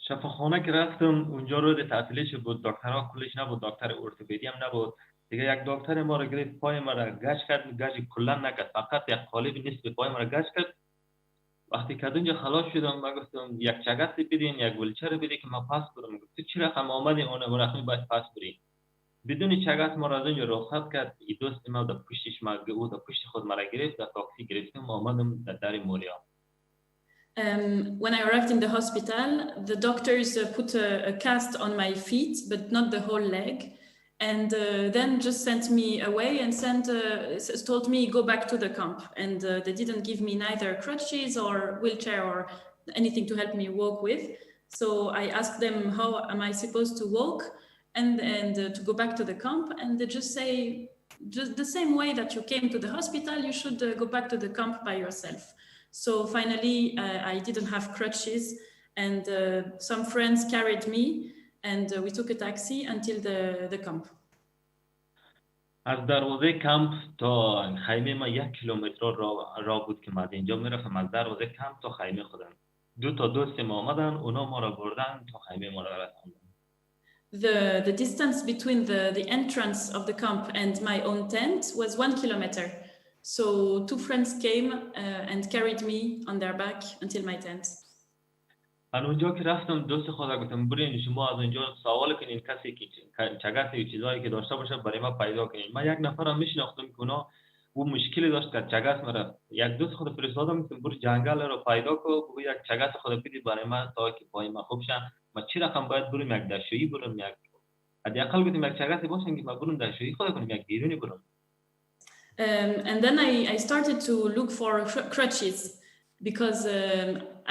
شفاخانه که رفتم اونجا رو تعطیلش بود، دکترها کلش نبود، دکتر ارتوپدی هم نبود. دیگه یک دکتر ما رو گرفت پای ما رو گچ کرد، گچ کلا نکرد، فقط یک قالب نصف پای ما رو گچ کرد. وقتی که اونجا خلاص شدم من گفتم یک چگت بدین، یک ولچر بدین که ما پاس برم. گفت چی رقم آمدی اون رقمی باید پاس بری. بدون چگت ما را از اونجا رخصت کرد. این دوست ما در پشتش ما بود، در پشت خود ما را گرفت، در تاکسی گرفتیم آمدم در در موریا. When I arrived in the hospital, the doctors put a cast on my feet, but not the whole leg, and then just sent me away and told me go back to the camp. And they didn't give me neither crutches or wheelchair or anything to help me walk with. So I asked them how am I supposed to walk and to go back to the camp, and they just say just the same way that you came to the hospital, you should go back to the camp by yourself. So finally, I didn't have crutches, and some friends carried me, and we took a taxi until the camp. از دروازه کمپ تا خیمه ما 1 کیلومتر راه بود که ما از اینجا میرفتم. از دروازه کمپ تا خیمه خودم 2 تا دوست ما آمدن، اونا ما را بردن تا خیمه ما را رساندن. The distance between the entrance of the camp and my own tent was 1 kilometer. So 2 friends came and carried me on their back until my tent. اونجا که رفتم دوست خدا گفتم برین شما از اونجا سوال کنین کسی که چگاه و چیزایی که داشته باشه برای ما پیدا کنین. من یک نفرم میشناختم که اونا او مشکلی داشت که چگاه مرا یک دوست خود فرستادم گفتم برو جنگل رو پیدا کو بگو یک چگاه خود بدید برای من تا که پای ما خوب شه. ما چی رقم باید بریم یک دشویی بریم یک حداقل گفتم یک چگاه باشن که ما بریم دشویی خود کنیم یک بیرونی بریم. And then I started to look for crutches because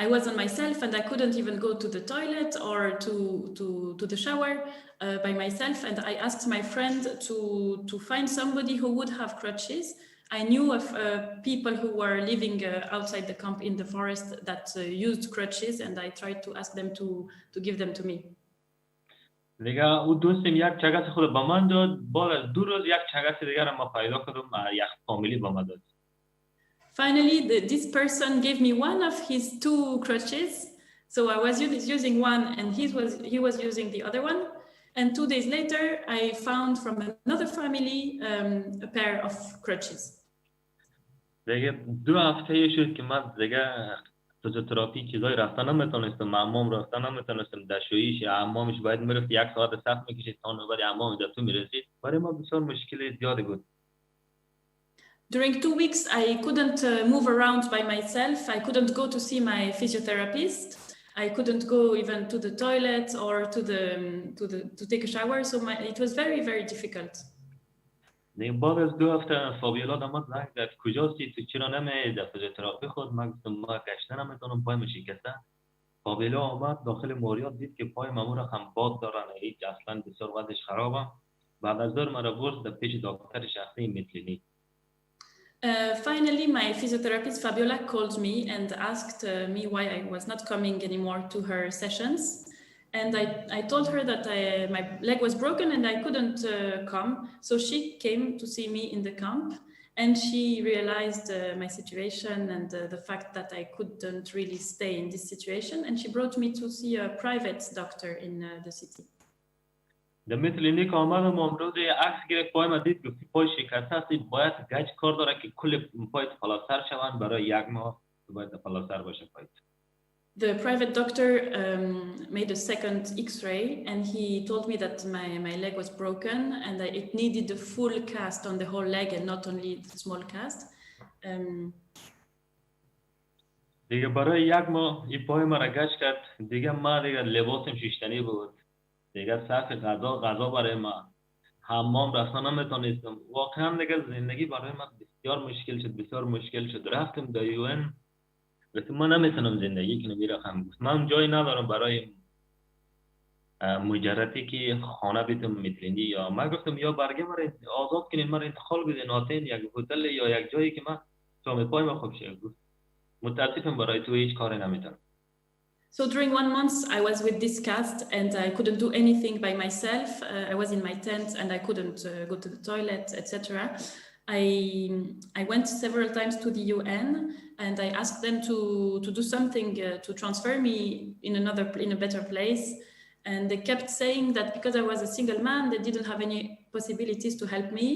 I was on myself and I couldn't even go to the toilet or to the shower by myself. And I asked my friend to find somebody who would have crutches. I knew of people who were living outside the camp in the forest that used crutches, and I tried to ask them to give them to me. دیگه او دوستم یک چگاه خود با من داد. بعد از 2 روز یک چگاه دیگر ما پیدا کردم یک فامیلی با من داد. Finally, this person gave me one of his 2 crutches. So I was using one and he was using the other one. And 2 days later, I found from another family a pair of crutches. دیگه 2 هفته شد که من دیگه فیزیوتراپی چیزای رفتن نمیتونستم، حمام رفتن نمیتونستم، دشویش حمامش باید میرفت 1 ساعت صف میکشید تا نوبت حمام دستو میرسید. برای ما بسیار مشکل زیادی بود. During 2 weeks, I couldn't move around by myself. I couldn't go to see my physiotherapist. I couldn't go even to the toilet or to take a shower. So it was very, very difficult. بعد از 2 هفته فابیلا داماد زنگ زد کجاستی تو چرا نمیای فیزیوتراپی خود؟ من گفتم ما گشتن نمیتونم پایم شکسته. فابیلا آمد داخل موریا دید که پای مامور هم باد دارن، هیچ اصلا بسیار وضعش خرابه. بعد از ظهر مرا برد در پیش دکتر شخصی میتلینی. Finally, my physiotherapist Fabiola called me and asked me why I was not coming anymore to her sessions. And I told her that my leg was broken and I couldn't come. So she came to see me in the camp and she realized my situation and the fact that I couldn't really stay in this situation. And she brought me to see a private doctor in the city. در کلینیک آمدم امروز عکس گرفت پای ما دید گفتی پای شکسته هستی، باید گچ کار داره که کل پایت پلاستر شوند برای 1 ماه باید پلاستر باشه پایت. The private doctor made a second X-ray and he told me that my leg was broken and that it needed the full cast on the whole leg and not only the small cast. دیگه برای 1 ماه این پای ما را گچ کرد. دیگه ما دیگه لباسم شیشتنی بود. دیگه صرف غذا برای ما، حمام رفتن نمیتونستم. واقعا دیگه زندگی برای ما بسیار مشکل شد. رفتم در UN گفتم من نمیتونم زندگی کنم میرم. من جایی ندارم برای مجردی که خانه بیتم میتلینی یا من گفتم یا برگه مرا آزاد کنین، مرا انتقال بدین آتین یک هتل یا یک جایی که من تا پای ما خوب شه. متاسفم برای تو هیچ کاری نمیتونم. So during 1 month, I was with this cast and I couldn't do anything by myself. I was in my tent and I couldn't go to the toilet, etc. I went several times to the UN and I asked them to do something to transfer me in a better place. And they kept saying that because I was a single man, they didn't have any possibilities to help me.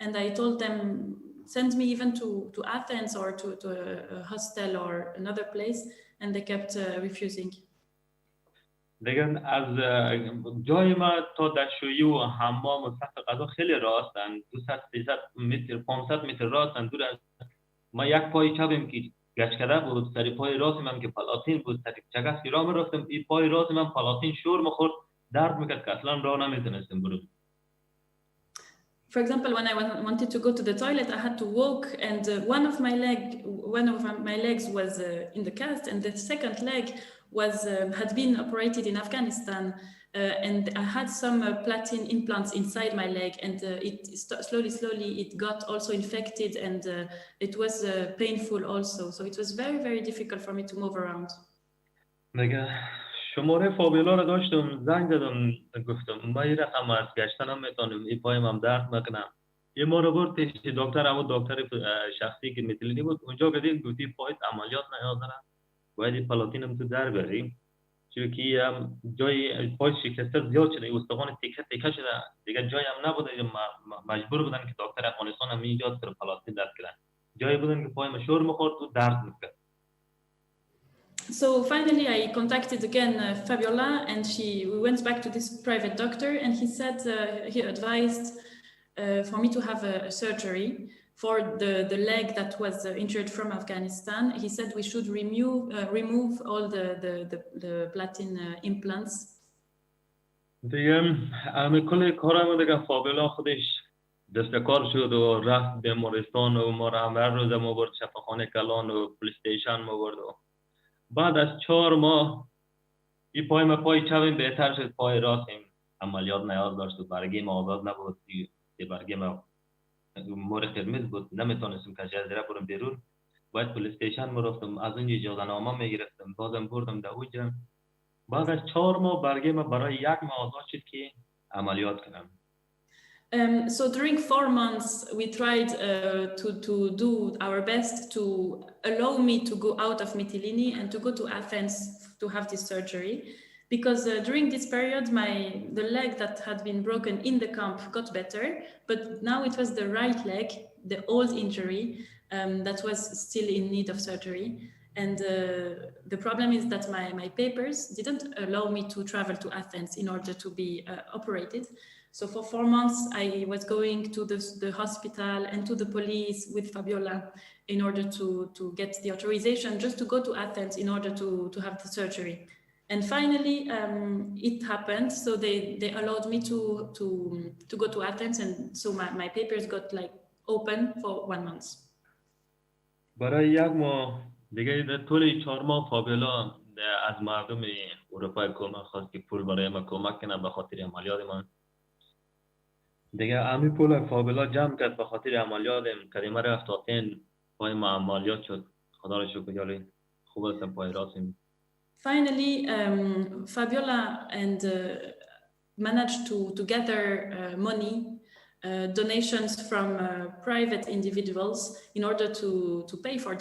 And I told them, send me even to Athens or to a hostel or another place. And they kept refusing. دیگه از جای ما تا دشویی و حمام و صف غذا خیلی راستن، 200-300 متر 500 متر راستن دور از ما. 1 پای چپم که گچ کرده بود، سر پای راستم هم که پلاتین بود، سر چگاه که راه میرفتم این پای راستم هم پلاتین شور میخورد، درد میکرد که اصلا راه نمیتونستم برم. For example, when I wanted to go to the toilet, I had to walk, and one of my legs was in the cast, and the second leg had been operated in Afghanistan, and I had some platin implants inside my leg, and slowly it got also infected, and it was painful also. So it was very, very difficult for me to move around. شماره فابیلا رو داشتم، زنگ زدم گفتم ما این رقم از گشتن هم میتونم، این پایم هم درد میکنم، یه ما رو برد پیش دکتر، اما دکتر شخصی که میتلینی بود. اونجا گفتیم گفتی پایت عملیات نیاز داره، باید پلاتینم تو در بریم، چون که جای پای شکسته زیاد شده، استخوان تیکه شده دیگه، جای هم نبوده، مجبور بودن که دکتر افغانستان هم ایجاد کرد پلاتین درد کردن، جایی بودن که پای مشور میخورد و درد میکرد. So finally, I contacted again Fabiola, and we went back to this private doctor, and he said he advised for me to have a surgery for the leg that was injured from Afghanistan. He said we should remove all the platin implants. دیگه کل کارم دیگه فابیلا خودش دستکار شد و رفت بیمارستان و ما را هر روز ما برد شفاخانه کلان و پلیس استیشن ما برد. بعد از 4 ماه این پای ما پای چپم بهتر شد، پای راستم عملیات نیاز داشت و برگه ما آزاد نبود، برگه ما مور قرمز بود، نمیتونستم که جزیره برم بیرون، باید پلیس استیشن ما رفتم، از اونجا اجازه نامه میگرفتم، بازم بردم در اونجا. بعد از 4 ماه برگه ما برای 1 ماه آزاد شد که عملیات کنم. So during 4 months, we tried to do our best to allow me to go out of Mytilene and to go to Athens to have this surgery. Because during this period, the leg that had been broken in the camp got better, but now it was the right leg, the old injury, that was still in need of surgery. And the problem is that my papers didn't allow me to travel to Athens in order to be operated. So for 4 months, I was going to the hospital and to the police with Fabiola in order to get the authorization just to go to Athens in order to have the surgery. And finally, it happened. So they allowed me to go to Athens, and so my papers got like open for 1 month. برای 1 ماه دیگه در طول 4 ماه فابیلا از مردم اروپا کمک خواست که پول برای ما کمک کنه به خاطر عملیات من. دیگه همین پول فابیلا جمع کرد به خاطر عملیات کریمه رفت آتن، پای ما عملیات شد، خدا را شکر یالی خوب است پای راستیم. Finally, Fabiola and managed to gather money, donations from private individuals in order to pay for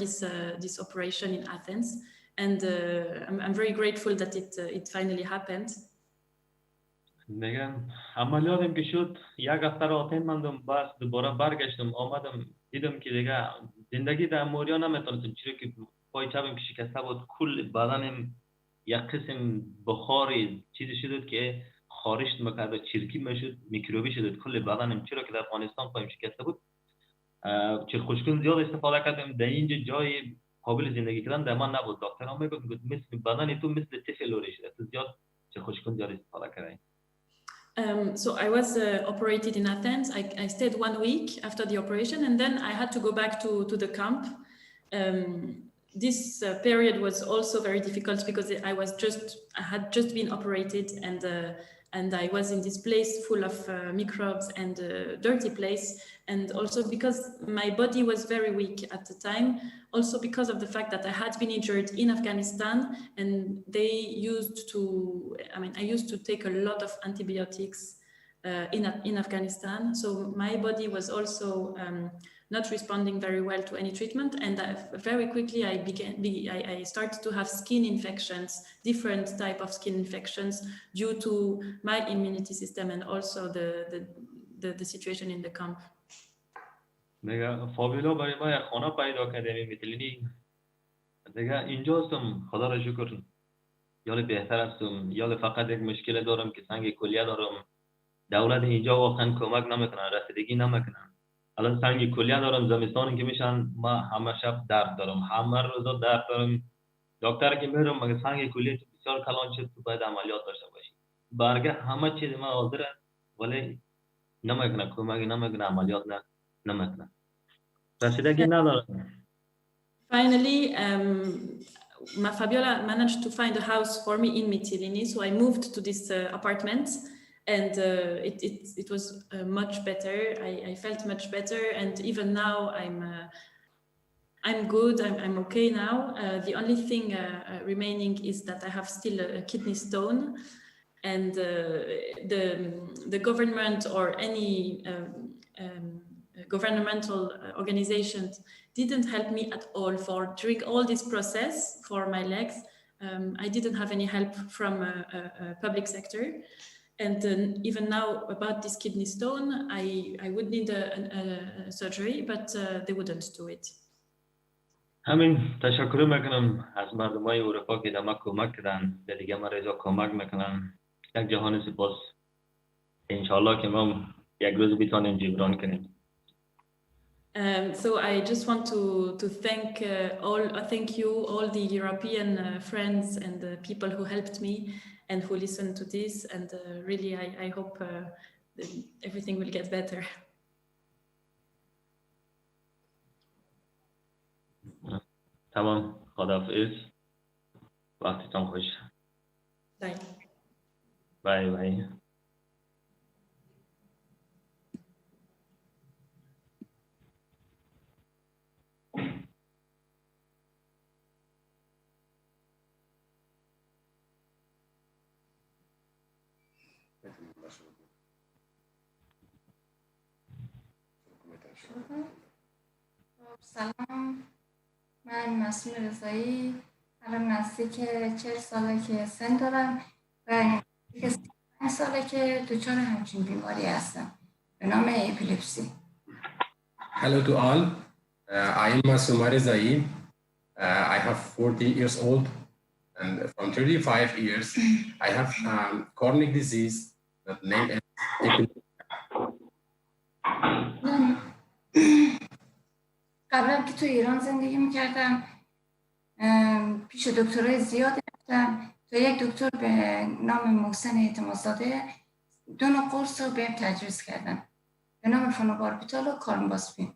this operation in Athens, and I'm very grateful that it finally happened. دیگه عملیاتم که شد 1 هفته را آتن ماندم، بس دوباره برگشتم آمدم، دیدم که دیگه زندگی در موریا نمیتونستم، چرا که پای چپم که شکسته بود، کل بدنم یک قسم بخاری چیزی شد که خارش میکرد و چرکی میشد، میکروبی شد کل بدنم، چرا که در افغانستان پایم شکسته بود، چرخ خوشگون زیاد استفاده کردم، در اینجا جای قابل زندگی کردن در من نبود. دکترها میگفت مثل بدن تو مثل طفل لوری شده، تو زیاد چرخ خوشگون زیاد استفاده کردی. So I was operated in Athens. I stayed 1 week after the operation, and then I had to go back to the camp. This period was also very difficult because I had just been operated, and I was in this place full of microbes and dirty place, and also because my body was very weak at the time, also because of the fact that I had been injured in Afghanistan, and I used to take a lot of antibiotics in Afghanistan, so my body was also not responding very well to any treatment, and very quickly I started to have skin infections, different type of skin infections due to my immunity system and also the situation in the camp. دیگه فابیلا برای ما یک خانه پیدا کردیم میتلینی، دیگه اینجا هستم، خدا را شکر یالی بهتر هستم، یالی فقط یک مشکل دارم که سنگ کلیه دارم، دولت اینجا واقعا کمک نمیکنن، رسیدگی نمیکنن. الان سنگ کلیه دارم، زمستانی که میشن ما همه شب درد دارم، همه روزا درد دارم، دکتر که میرم مگه سنگ کلیه تو بسیار کلان شد، تو باید عملیات داشته باشی، برگه همه چیز ما حاضره ولی نمیکنه، کمک نمیکنه، عملیات نمیکنه، رسیدگی ندارم. Finally, Fabiola managed to find a house for me in Mytilene, so I moved to this apartment, and it was much better. I felt much better, and even now I'm good. I'm okay now. The only thing remaining is that I have still a kidney stone, and the government or any governmental organizations didn't help me at all during all this process for my legs. I didn't have any help from a public sector. And even now about this kidney stone, I would need a surgery, but they wouldn't do it. همین تشکر میکنم از مردمای اروپا که ما کمک کردن به دیگه مریضا کمک میکنن. یک جهان سپاس. انشالله که ما یک روز بتونیم جبران کنیم. So I just want to thank thank you all the European friends and the people who helped me and who listened to this, and really I hope everything will get better. تمام. خداحافظ. وقتتون خوش. Bye. Bye bye. سلام، من مسئول رضایی، الان نزدیک 40 ساله که سن دارم و نزدیک 35 ساله که دچار همچین بیماری هستم به نام اپیلپسی. Hello to all. I am Masuma Rezai. I have 40 years old, and from 35 years, I have chronic disease that named as epilepsy. قبلا که تو ایران زندگی میکردم پیش دکترای زیاد رفتم، تا یک دکتر به نام محسن اعتمادزاده 2 نوع قرص رو بهم تجویز کردن به نام فنوباربیتال و کارباسپین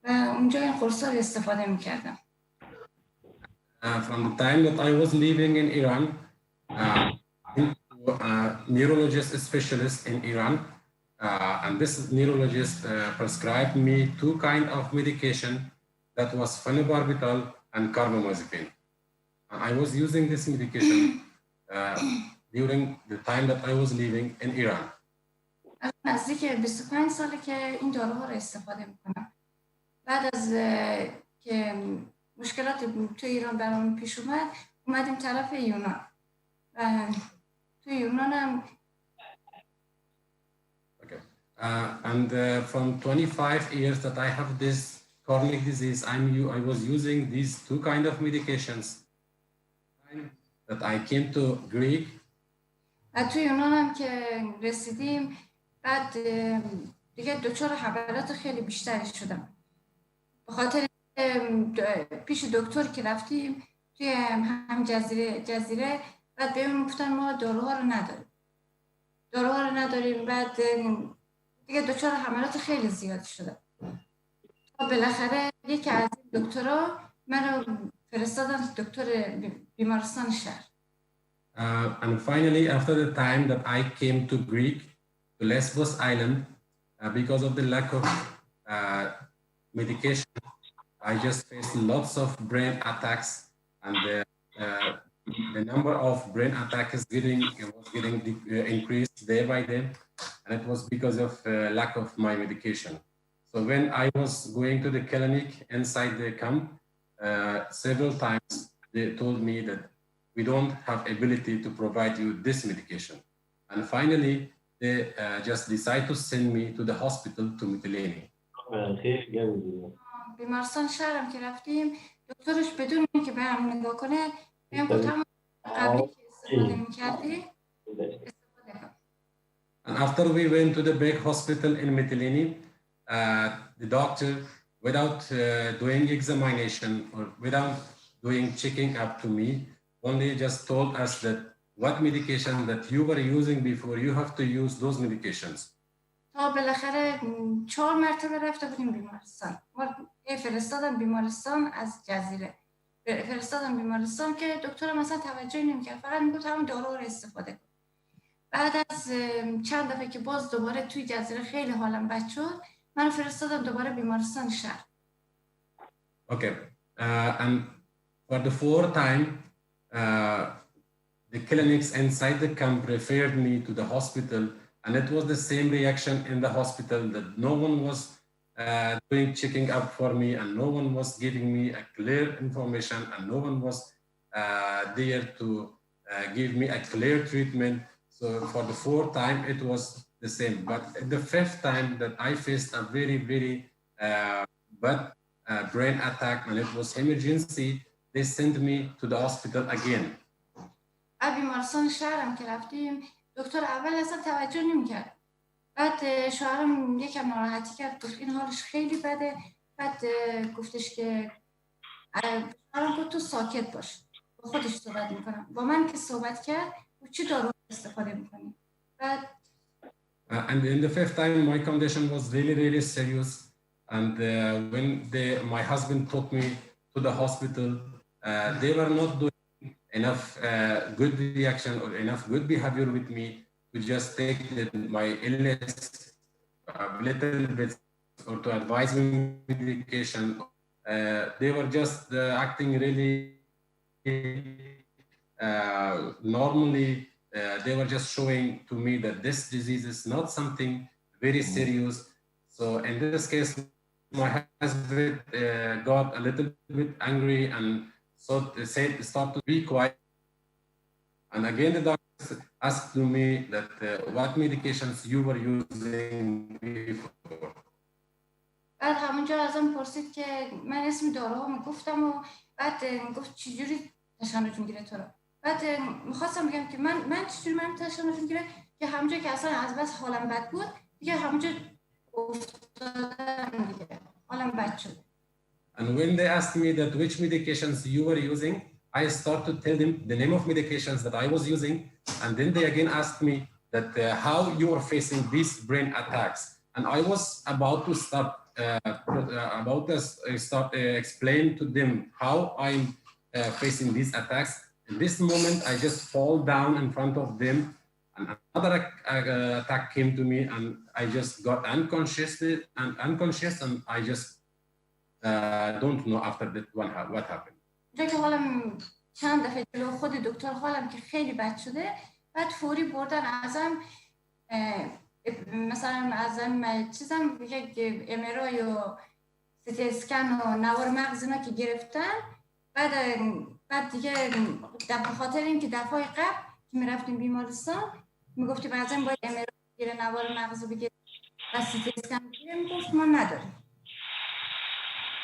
و اونجا این قرص رو استفاده میکردم. From the time that I was living in Iran, a neurologist specialist in Iran, and this neurologist prescribed me 2 kinds of medication that was phenobarbital and carbamazepine. I was using this medication during the time that I was living in Iran. نزدیک 25 ساله که این داروها رو استفاده میکنم. بعد از که مشکلات تو ایران برام پیش اومدیم طرف یونان و تو یونان هم And from 25 years that I have this chronic disease, I was using these 2 kinds of medications. That I came to Greek. و تو یونان هم که رسیدیم بعد دیگه دچار حملات خیلی بیشتری شدم. به خاطر پیش دکتر که رفتیم توی هم جزیره بعد بهمون گفتن ما داروها رو نداریم بعد دیگه دچار حملات خیلی زیاد شدم. بالاخره یکی از دکترها منو فرستادن دکتر بیمارستان شهر. And finally, after the time that I came to Greek, to Lesvos island, because of the lack of medication, I just faced lots of brain attacks, and the number of brain attacks was getting increased day by day, and it was because of lack of my medication. So when I was going to the clinic inside the camp, several times they told me that we don't have ability to provide you this medication. And finally, they just decided to send me to the hospital to Mytilene. بیمارستان شهرم که رفتیم دکترش بدون اینکه به هم نگاه کنه بهم گفت همون قبلی که استفاده می‌کردی استفاده کن. And after we went to the big hospital in Mytilene, the doctor, without doing examination or without doing checking up to me, only just told us that what medication that you were using before, you have to use those medications. تا بالاخره 4 مرتبه رفته بودیم بیمارستان. ما فرستادم بیمارستان از جزیره. فرستادم بیمارستان که دکتر مثلا توجهی نمی‌کرد، فقط میگفت همون دارو رو استفاده کن. بعد از چند دفعه که باز دوباره توی جزیره خیلی حالم بد شد، منو فرستادم دوباره بیمارستان شهر. Okay. And for the 4th time, the clinics inside the camp referred me to the hospital, and it was the same reaction in the hospital that no one was doing checking up for me, and no one was giving me a clear information, and no one was there to give me a clear treatment. So for the fourth time, it was the same. But the fifth time that I faced a very, very bad brain attack, and it was emergency, they sent me to the hospital again. بیمارستان شهرم که رفتیم دکتر اول اصلا توجه نمی‌کرد. بعد شوهرم یکم ناراحتی کرد، گفت این حالش خیلی بده. بعد گفتش که شوهرم گفت تو ساکت باش، با خودش صحبت میکنم. با من که صحبت کرد چی دارو استفاده میکنی؟ بعد And in the fifth time, my condition was really, really serious. And when my husband took me to the hospital, they were not doing enough good reaction or enough good behavior with me to just take my illness a little bit or to advise me medication. They were just acting really normally. They were just showing to me that this disease is not something very serious. So in this case, my husband got a little bit angry and start to be quiet. And again, the doctor asked me that what medications you were using before. بعد همونجا ازم پرسید که من اسم داروها گفتم و بعد گفت چجوری تشنج میگیره تو رو. بعد میخواستم بگم که من چجوری من تشنج میگیره که همونجا که اصلا از بس حالم بد بود دیگه همونجا افتادم دیگه حالم بد شد. And when they asked me that which medications you were using, I started to tell them the name of medications that I was using, and then they again asked me that how you are facing these brain attacks. And I was about to start explain to them how I'm facing these attacks. In this moment, I just fall down in front of them, and another attack came to me, and I just got unconscious, and I just don't know after that what happened. جا که حالم چند دفعه جلو خود دکتر حالم که خیلی بد شده، بعد فوری بردن ازم مثلا ازم چیزم یک امرای و سیتی اسکن و نوار مغز اینا که گرفتن. بعد دیگه به خاطر اینکه دفعه قبل که میرفتیم بیمارستان میگفتیم ازم باید امرای بگیره، نوار مغز بگیره و سیتی اسکن بگیره، میگفت ما نداریم.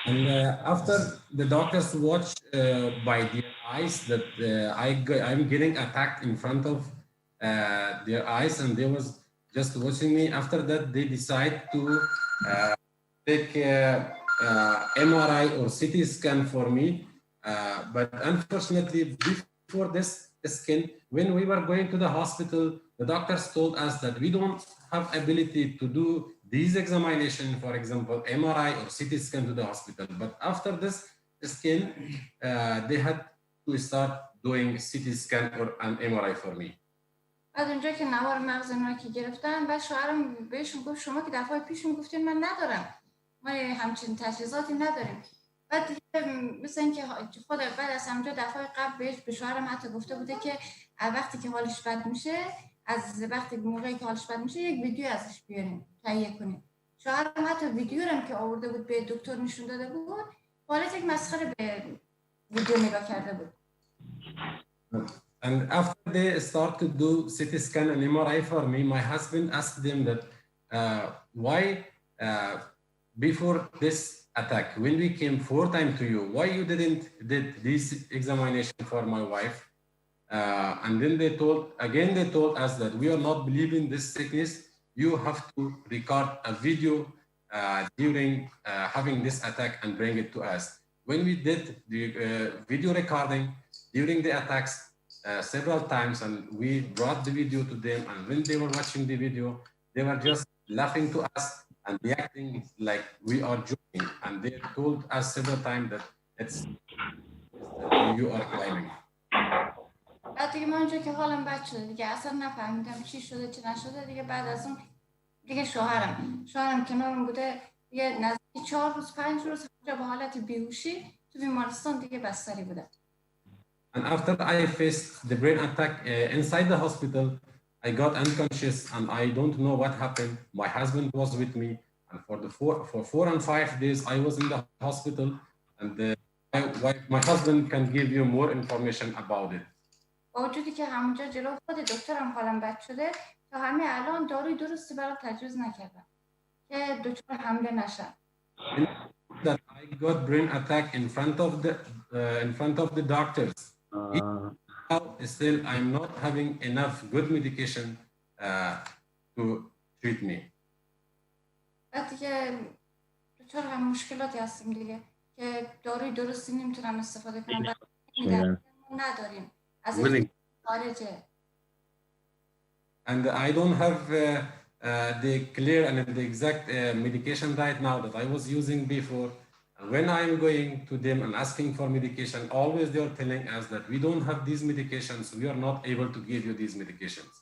And after the doctors watched by their eyes that I'm getting attacked in front of their eyes, and they was just watching me. After that, they decide to take MRI or CT scan for me. But unfortunately, before this scan, when we were going to the hospital, the doctors told us that we don't have ability to do these examinations, for example, MRI or CT scan to the hospital. But after this scan, they had to start doing CT scan or an MRI for me. بعد اونجا که نوار مغز اینا که گرفتن، بعد شوهرم بهشون گفت شما که دفعه پیش میگفتین من ندارم، ما همچین تجهیزاتی نداریم. بعد مثل اینکه خود بعد از همونجا دفعه قبل به شوهرم حتی گفته بوده که وقتی که حالش بد میشه، از وقتی موقعی که حالش بد میشه یک ویدیو ازش بیارین تهیه کنین. شوهرم حتی ویدیو رو که آورده بود به دکتر نشون داده بود، حالت یک مسخره به ویدیو نگاه کرده بود. And after they start to do CT scan and MRI for me, my husband asked them that why before this attack, when we came 4 times to you, why you didn't did this examination for my wife? And then they told us that we are not believing this sickness. You have to record a video during having this attack and bring it to us. When we did the video recording during the attacks several times, and we brought the video to them, and when they were watching the video, they were just laughing to us and reacting like we are joking. And they told us several times that it's you are climbing. بعد دیگه من اونجا که حالم بد شده دیگه اصلا نفهمیدم چی شده چی نشده دیگه. بعد از اون دیگه شوهرم کنارم بوده دیگه نزدیک 4 روز 5 روز همونجا به حالت بیهوشی تو بیمارستان دیگه بستری بوده. And after I faced the brain attack inside the hospital, I got unconscious and I don't know what happened. My husband was with me And for 4 and 5 days, I was in the hospital, and my husband can give you more information about it. با وجودی که همونجا جلو خود دکترم حالم بد شده تا همین الان داروی درستی برام تجویز نکردم که دچار حمله نشم. That I got brain attack in front of the doctors. Now still I'm not having enough good medication to treat me. وقتی که دچار هم مشکلاتی هستیم دیگه که داروی درستی نمیتونم استفاده کنم نداریم از خارجه. And I don't have the clear and the exact medication right now that I was using before. And when I'm going to them and asking for medication, always they are telling us that we don't have these medications, we are not able to give you these medications.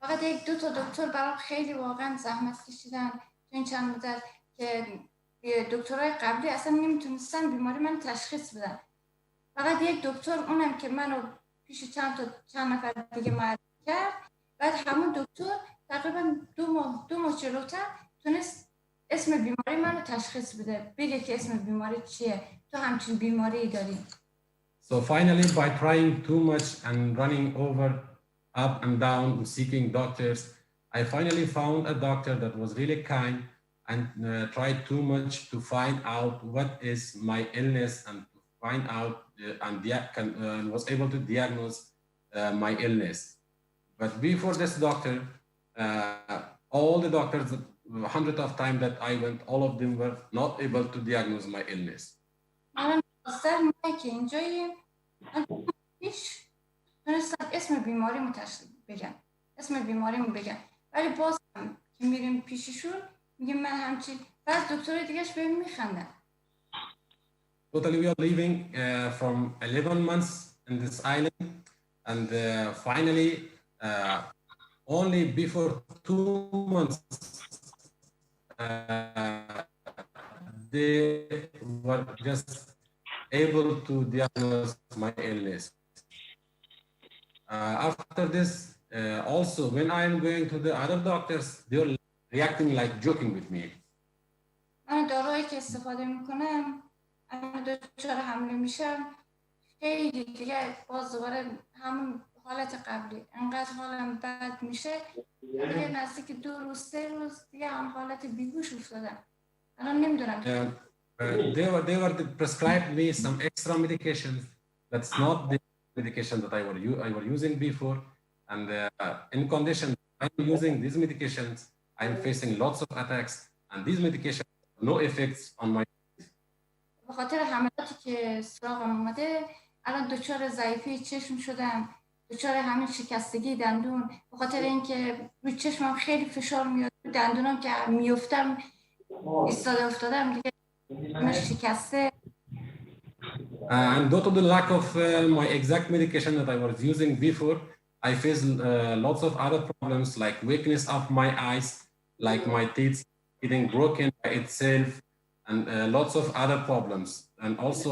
فقط یک دو تا دکتر برام خیلی واقعا زحمت کشیدن تو این چند مدت که دکترای قبلی اصلا نمیتونستن بیماری من تشخیص بدن. فقط یک دکتر اونم که منو پیش چند نفر دیگه معرفی کرد، بعد همون دکتر تقریبا دو ماه جلوتر تونست اسم بیماری منو تشخیص بده، بگه که اسم بیماری چیه، تو همچین بیماری داری. So finally, by trying too much and running over up and down seeking doctors, I finally found a doctor that was really kind and tried too much to find out what is my illness and to find out and was able to diagnose my illness. But before this doctor, all the doctors, hundreds of times that I went, all of them were not able to diagnose my illness. تونستم اسم بیماریمو بگم، اسم بیماریمو بگم، ولی باز هم که میریم پیششون میگم من همچین، بعد دکتر دیگهش بهم میخندن. Totally, we are living from 11 months in this island, and finally, only before 2 months, they were just able to diagnose my illness. After this, also, when I am going to the other doctors, they are reacting like joking with me. من دارویی که استفاده میکنم، اما دچار حمله میشم، خیلی دیگه باز دوباره همون حالت قبلی، انقدر حالم بد میشه دیگه نزدیک 2 روز 3 روز دیگه هم حالت بیهوش افتادم. الان نمیدونم. They were prescribed me some extra medications. That's not the medication that I were using before. And in condition I'm using these medications, I'm facing lots of attacks, and these medications have no effects on my. به خاطر حملاتی که سراغم اومده الان دچار ضعیفی چشم شدم، دچار همین شکستگی دندون، به خاطر اینکه روی چشمم خیلی فشار میاد، دندونم که میافتم افتادم دیگه شکسته. And due to the lack of my exact medication that I was using before, I faced lots of other problems like weakness of my eyes, like my teeth getting broken by itself, and lots of other problems. And also,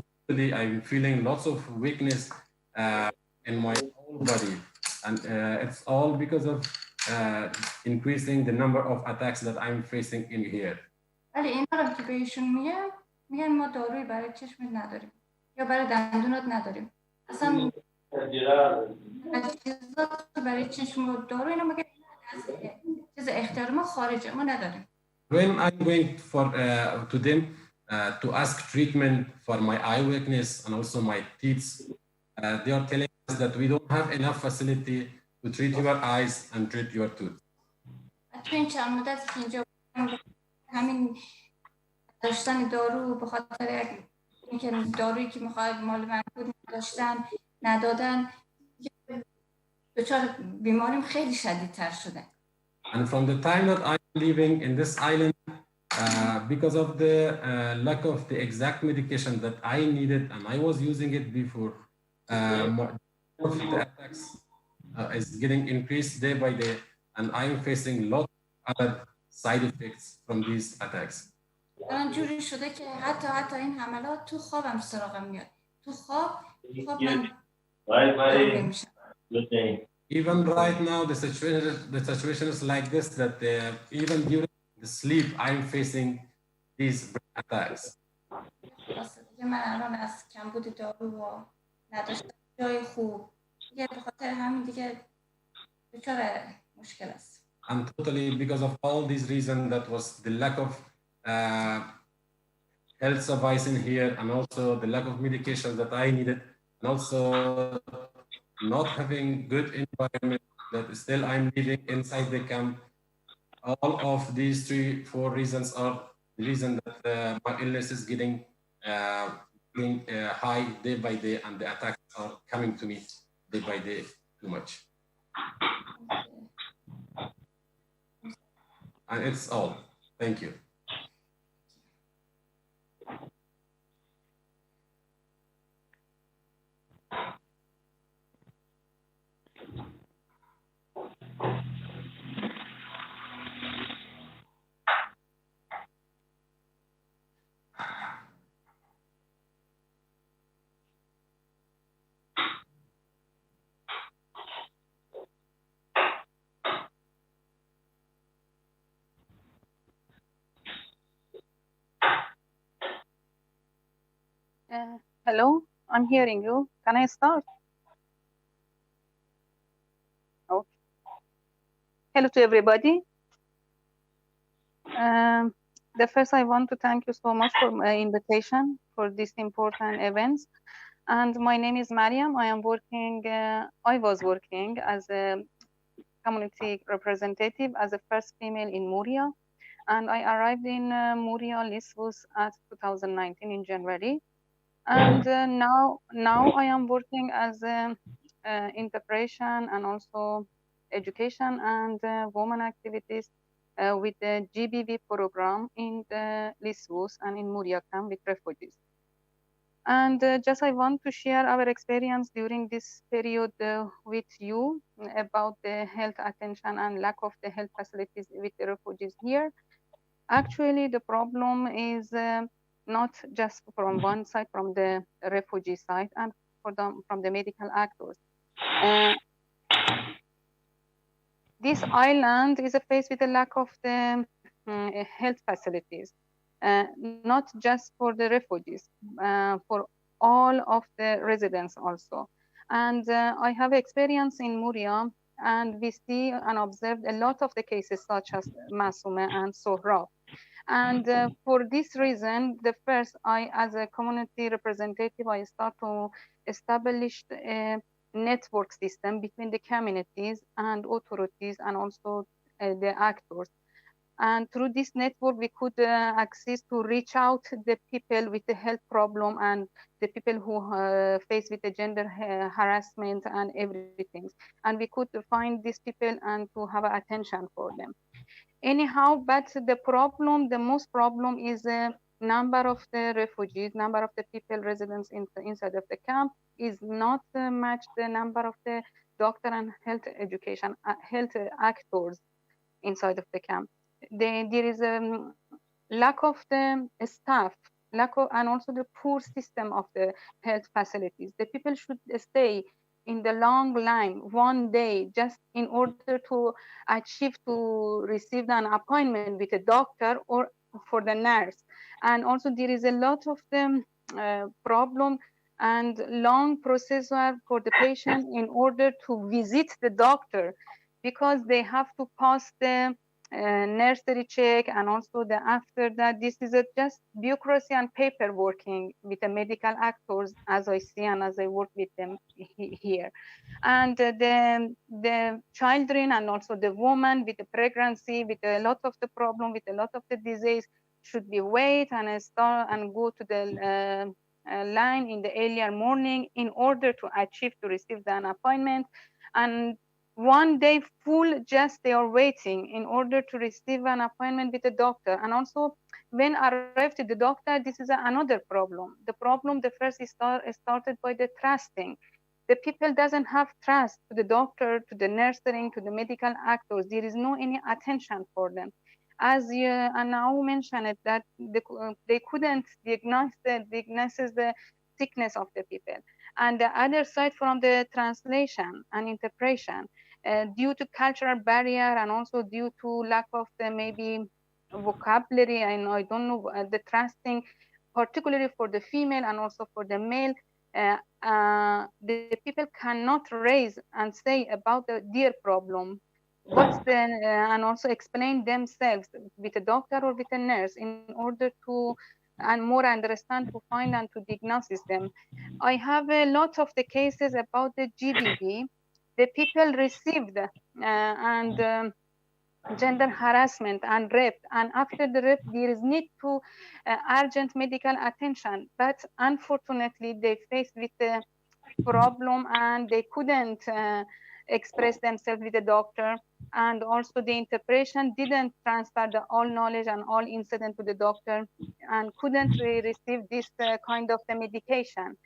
I'm feeling lots of weakness in my whole body. And it's all because of increasing the number of attacks that I'm facing in here. ولی اینا رو که بهشون میگن ما دارویی برای چشمت نداریم یا برای دندونات نداریم. اصلا چیزات برای چشم و دارو اینا میگن چیز اختیار ما خارجه، ما نداریم. When I'm going to them to ask treatment for my eye weakness and also my teeth, they are telling us that we don't have enough facility to treat your eyes and treat your tooth. تو این چند مدتی که اینجا همین داشتن دارو به خاطر اینکه دارویی که میخواد مال من بود داشتن ندادن، دچار بیماریم خیلی شدیدتر شده. And from the time that I'm living in this island, because of the lack of the exact medication that I needed and I was using it before, the attacks is getting increased day by day, and I'm facing lots of other side effects from these attacks. الان جوری شده که حتی این حملات تو خوابم سراغم میاد. تو خواب من میشم. Even right now, the situation is like this, that even during the sleep, I'm facing these brain attacks. خلاصه دیگه من الان از کمبود دارو و نداشتن جای خوب دیگه به خاطر همین دیگه دچار مشکل است. And totally because of all these reasons, that was the lack of health service in here, and also the lack of medications that I needed, and also not having good environment that still I'm living inside the camp. All of these 3-4 reasons are the reason that my illness is getting high day by day, and the attacks are coming to me day by day too much. And it's all. Thank you. Hello, I'm hearing you. Can I start? Okay. Hello to everybody. The first, I want to thank you so much for my invitation for this important event. And my name is Mariam. I was working as a community representative as a first female in Moria. And I arrived in Moria, Lesvos at 2019 in January. And now I am working as interpretation and also education and women activities with the GBV program in the Lesvos and in Moria Camp with refugees. And just I want to share our experience during this period with you about the health attention and lack of the health facilities with the refugees here. Actually, the problem is not just from one side, from the refugee side, and from the medical actors. This island is faced with a lack of the health facilities, not just for the refugees, for all of the residents also. And I have experience in Moria, and we see and observe a lot of the cases such as Masume and Sohrab. And for this reason, the first, I, as a community representative, I start to establish a network system between the communities and authorities and also the actors. And through this network, we could access to reach out to the people with the health problem and the people who face with the gender harassment and everything. And we could find these people and to have attention for them. Anyhow, but the most problem is the number of the refugees, number of the people residents inside of the camp is not match the number of the doctor and health education, health actors inside of the camp. There is a lack of the staff, and also the poor system of the health facilities. The people should stay in the long line one day just in order to achieve to receive an appointment with a doctor or for the nurse. And also there is a lot of the problem and long procedure for the patient in order to visit the doctor, because they have to pass the nursery check, and also after that, this is just bureaucracy and paperwork with the medical actors, as I see and as I work with them here. And the children and also the woman with the pregnancy, with a lot of the problem, with a lot of the disease, should be wait and start and go to the line in the earlier morning in order to achieve to receive an appointment. And one day full just they are waiting in order to receive an appointment with the doctor. And also when arrived to the doctor, this is another problem. The problem, the first is started by the trusting. The people doesn't have trust to the doctor, to the nursing, to the medical actors. There is no any attention for them. As Anau mentioned it, that they couldn't diagnose the sickness of the people. And the other side from the translation and interpretation, due to cultural barrier and also due to lack of the maybe vocabulary, and I don't know the trusting, particularly for the female and also for the male. The people cannot raise and say about their problem, and also explain themselves with a doctor or with a nurse in order to and more understand, to find and to diagnose them. I have a lot of the cases about the GBV. The people received gender harassment and rape, and after the rape there is need to urgent medical attention, but unfortunately they faced with the problem and they couldn't express themselves with the doctor, and also the interpretation didn't transfer the all knowledge and all incident to the doctor, and couldn't receive this kind of the medication.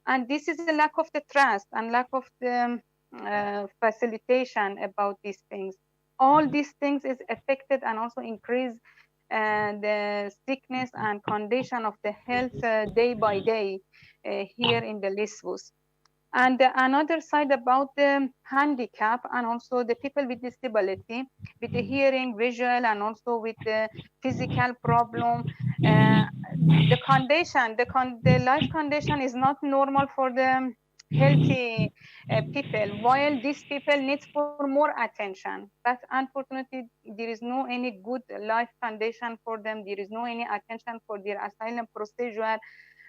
And this is a lack of the trust and lack of the facilitation about these things. All these things is affected and also increase the sickness and condition of the health day by day here in the Lesvos. And another side about the handicap and also the people with disability, with the hearing, visual, and also with the physical problem. The condition, the life condition is not normal for the healthy people, while these people need for more attention. But unfortunately, there is no any good life condition for them. There is no any attention for their asylum procedure,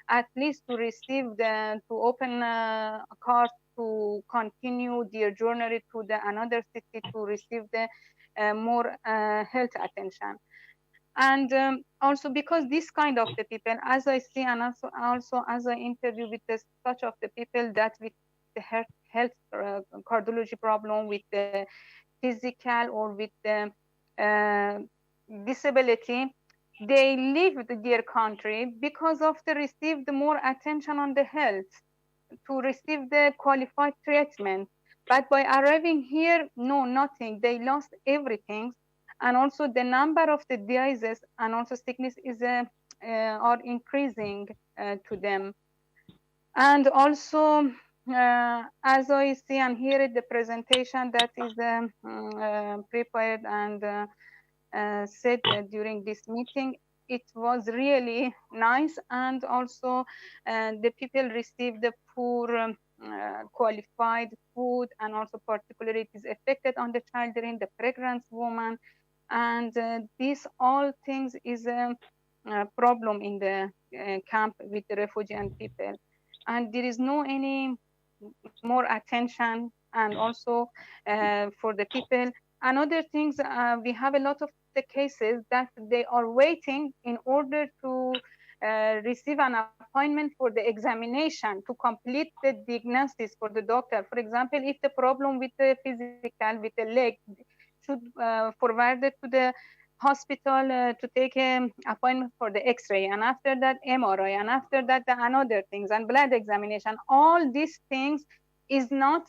at least to receive to open cards to continue their journey to another city to receive the more health attention. And also because this kind of the people, as I see, and also as I interview with such of the people that with the health cardiology problem, with the physical or with the disability, they leave their country because of the received more attention on the health, to receive the qualified treatment. But by arriving here, no, nothing. They lost everything. And also the number of the diseases and also sickness is are increasing to them. And also, as I see and hear it, the presentation that is prepared and said during this meeting, it was really nice. And also the people received the poor qualified food, and also particularly it is affected on the children, the pregnant woman. And these all things is a problem in the camp with the refugee and people. And there is no any more attention, and also for the people. Another things, we have a lot of the cases that they are waiting in order to receive an appointment for the examination to complete the diagnosis for the doctor. For example, if the problem with the physical, with the leg, should forward it to the hospital to take an appointment for the X-ray, and after that MRI, and after that another things and blood examination. All these things is not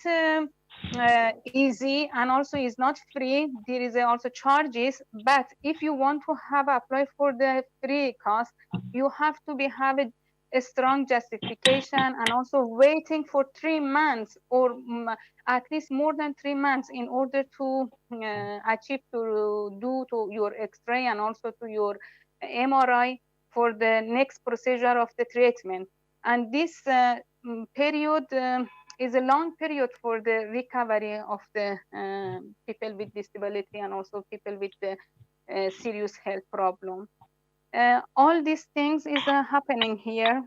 easy, and also is not free. There is also charges. But if you want to have apply for the free cost, you have to have a strong justification, and also waiting for 3 months or at least more than 3 months in order to achieve to do to your X-ray and also to your MRI for the next procedure of the treatment. And this period is a long period for the recovery of the people with disability and also people with the serious health problem. All these things is happening here.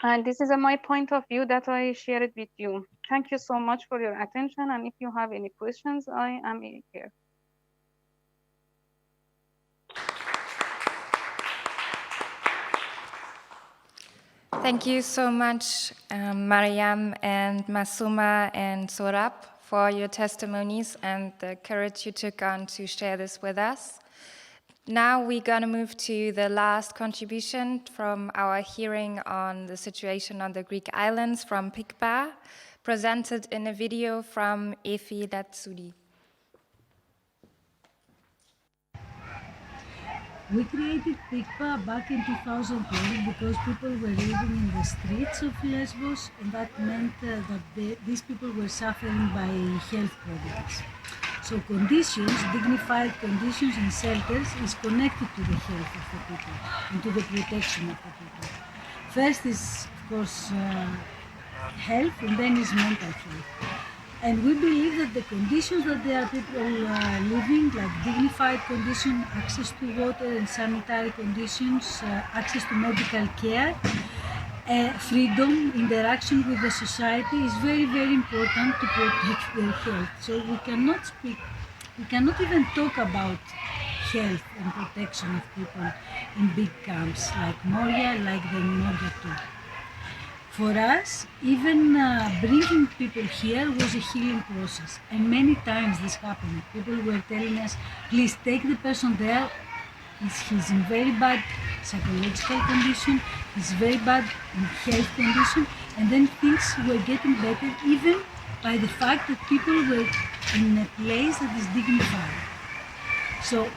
And this is my point of view that I share it with you. Thank you so much for your attention. And if you have any questions, I am here. Thank you so much, Mariam and Masuma and Sorab, for your testimonies and the courage you took on to share this with us. Now we're going to move to the last contribution from our hearing on the situation on the Greek islands from Pikpa, presented in a video from Efi Latsoudi. We created Pikpa back in 2012 because people were living in the streets of Lesvos, and that meant that these people were suffering by health problems. So conditions, dignified conditions in shelters is connected to the health of the people and to the protection of the people. First is, of course, health, and then is mental health. And we believe that the conditions that there are people living, like dignified conditions, access to water and sanitary conditions, access to medical care, freedom, interaction with the society is very, very important to protect their health. So we cannot even talk about health and protection of people in big camps like Moria, like the Moria 2. For us, even bringing people here was a healing process, and many times this happened. People were telling us, please take the person there, he's in very bad psychological condition, he's very bad in health condition, and then things were getting better even by the fact that people were in a place that is dignified. So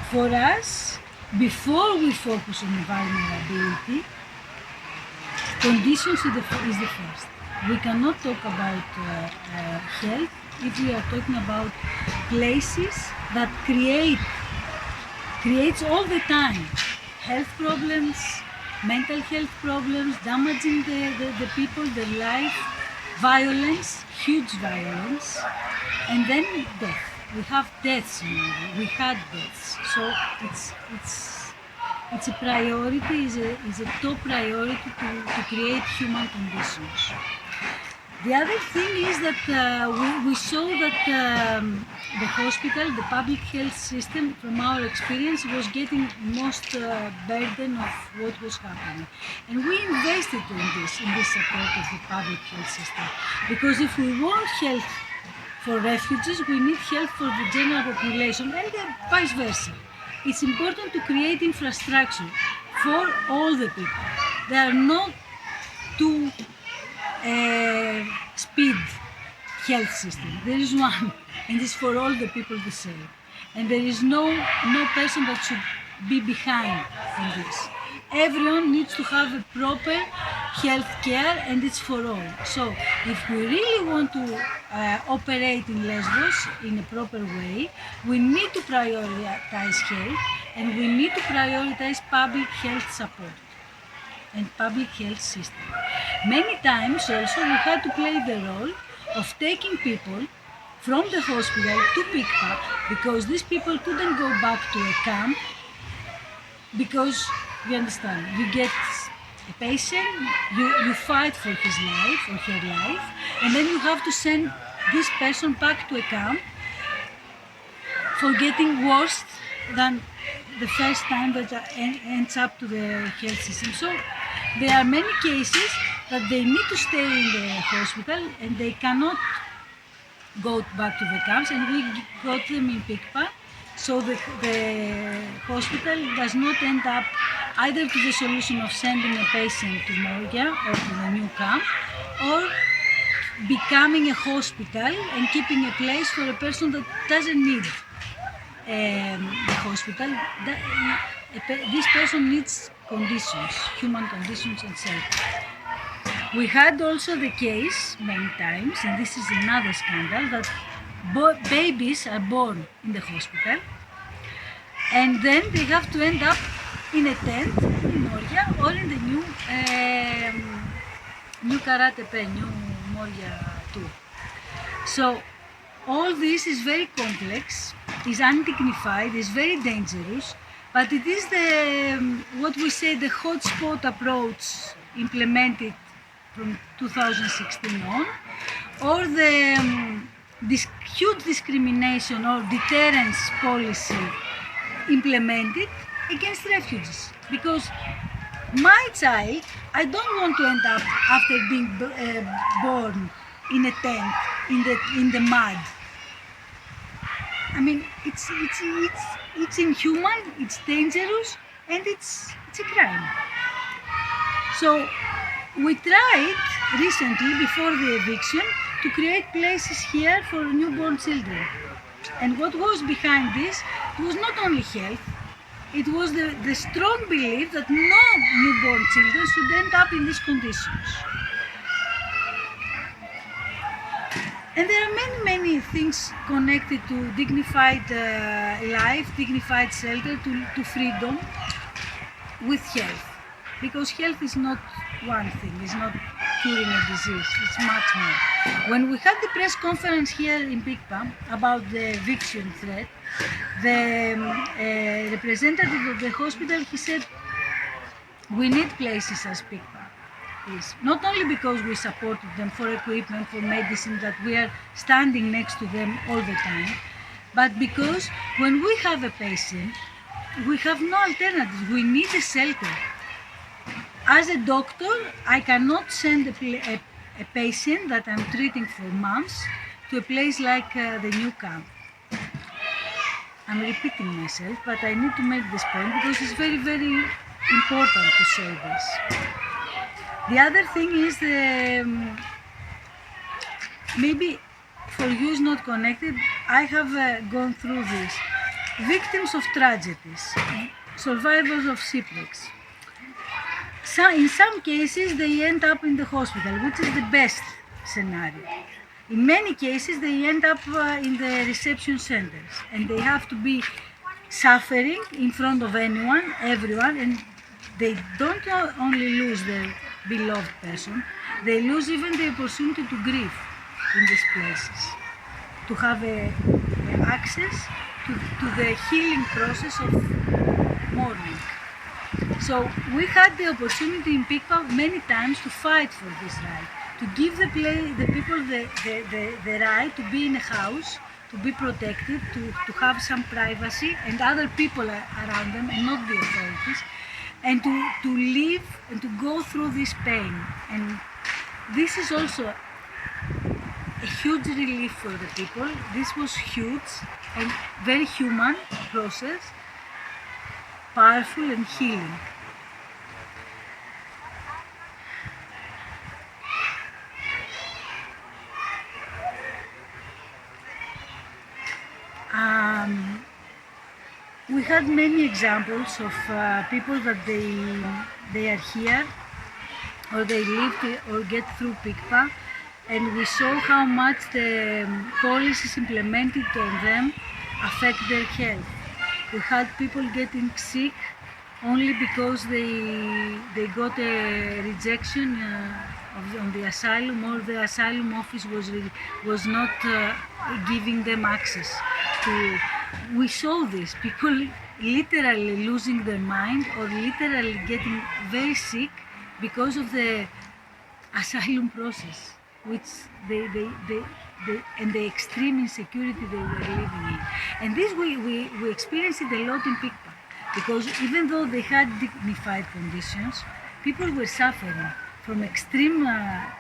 for us, before we focus on vulnerability, conditions is the first. We cannot talk about health if we are talking about places that creates all the time health problems, mental health problems, damaging the people, their life, violence, huge violence, and then death. We have deaths now. We had deaths. So it's a priority, is a top priority to create human conditions. The other thing is that we saw that the hospital, the public health system, from our experience, was getting most burden of what was happening. And we invested in this support of the public health system. Because if we want health for refugees, we need health for the general population, and vice versa. It's important to create infrastructure for all the people. There are not two speed health system. There is one, and it's for all the people the same. And there is no person that should be behind in this. Everyone needs to have a proper health care, and it's for all. So if we really want to operate in Lesvos in a proper way, we need to prioritize health, and we need to prioritize public health support and public health system. Many times also we had to play the role of taking people from the hospital to Pikpa, because these people couldn't go back to a camp, because you understand, you get a patient, you fight for his life or her life, and then you have to send this person back to a camp for getting worse than the first time that ends up to the health system. So there are many cases that they need to stay in the hospital and they cannot go back to the camps, and we got them in Pikpa. So the hospital does not end up either to the solution of sending a patient to Moria or to the new camp, or becoming a hospital and keeping a place for a person that doesn't need the hospital. This person needs conditions, human conditions and safety. We had also the case many times, and this is another scandal, that babies are born in the hospital and then they have to end up in a tent in Moria or in the new Karate, new Moria 2. So all this is very complex, is undignified, is very dangerous, but it is what we say the hotspot approach implemented from 2016 on, or this huge discrimination or deterrence policy implemented against refugees. Because my child, I don't want to end up after being born in a tent in the mud. I mean, it's inhuman, it's dangerous, and it's a crime. So we tried recently, before the eviction, to create places here for newborn children. And what was behind this was not only health, it was the strong belief that no newborn children should end up in these conditions. And there are many, many things connected to dignified life, dignified shelter, to freedom with health. Because health is not one thing, it's not curing a disease, it's much more. When we had the press conference here in Pikpa about the eviction threat, the representative of the hospital, he said, we need places as Pikpa. Not only because we supported them for equipment, for medicine, that we are standing next to them all the time, but because when we have a patient, we have no alternative, we need a shelter. As a doctor, I cannot send a patient that I'm treating for months to a place like the new camp. I'm repeating myself, but I need to make this point because it's very, very important to say this. The other thing is, maybe for you is not connected, I have gone through this. Victims of tragedies, survivors of shipwrecks. So in some cases, they end up in the hospital, which is the best scenario. In many cases, they end up in the reception centers, and they have to be suffering in front of anyone, everyone, and they don't only lose their beloved person, they lose even the opportunity to grieve in these places, to have access to the healing process of mourning. So we had the opportunity in Pikpa many times to fight for this right, to give the people the right to be in a house, to be protected, to have some privacy and other people around them and not the authorities, and to live and to go through this pain. And this is also a huge relief for the people. This was huge and very human process, powerful and healing. We had many examples of people that they are here or they live or get through Pikpa, and we saw how much the policies implemented on them affect their health. We had people getting sick only because they got a rejection on the asylum, or the asylum office was not giving them access to. We saw this, people literally losing their mind or literally getting very sick because of the asylum process, which and the extreme insecurity they were living in. And this we experienced it a lot in Pikpa, because even though they had dignified conditions, people were suffering from extreme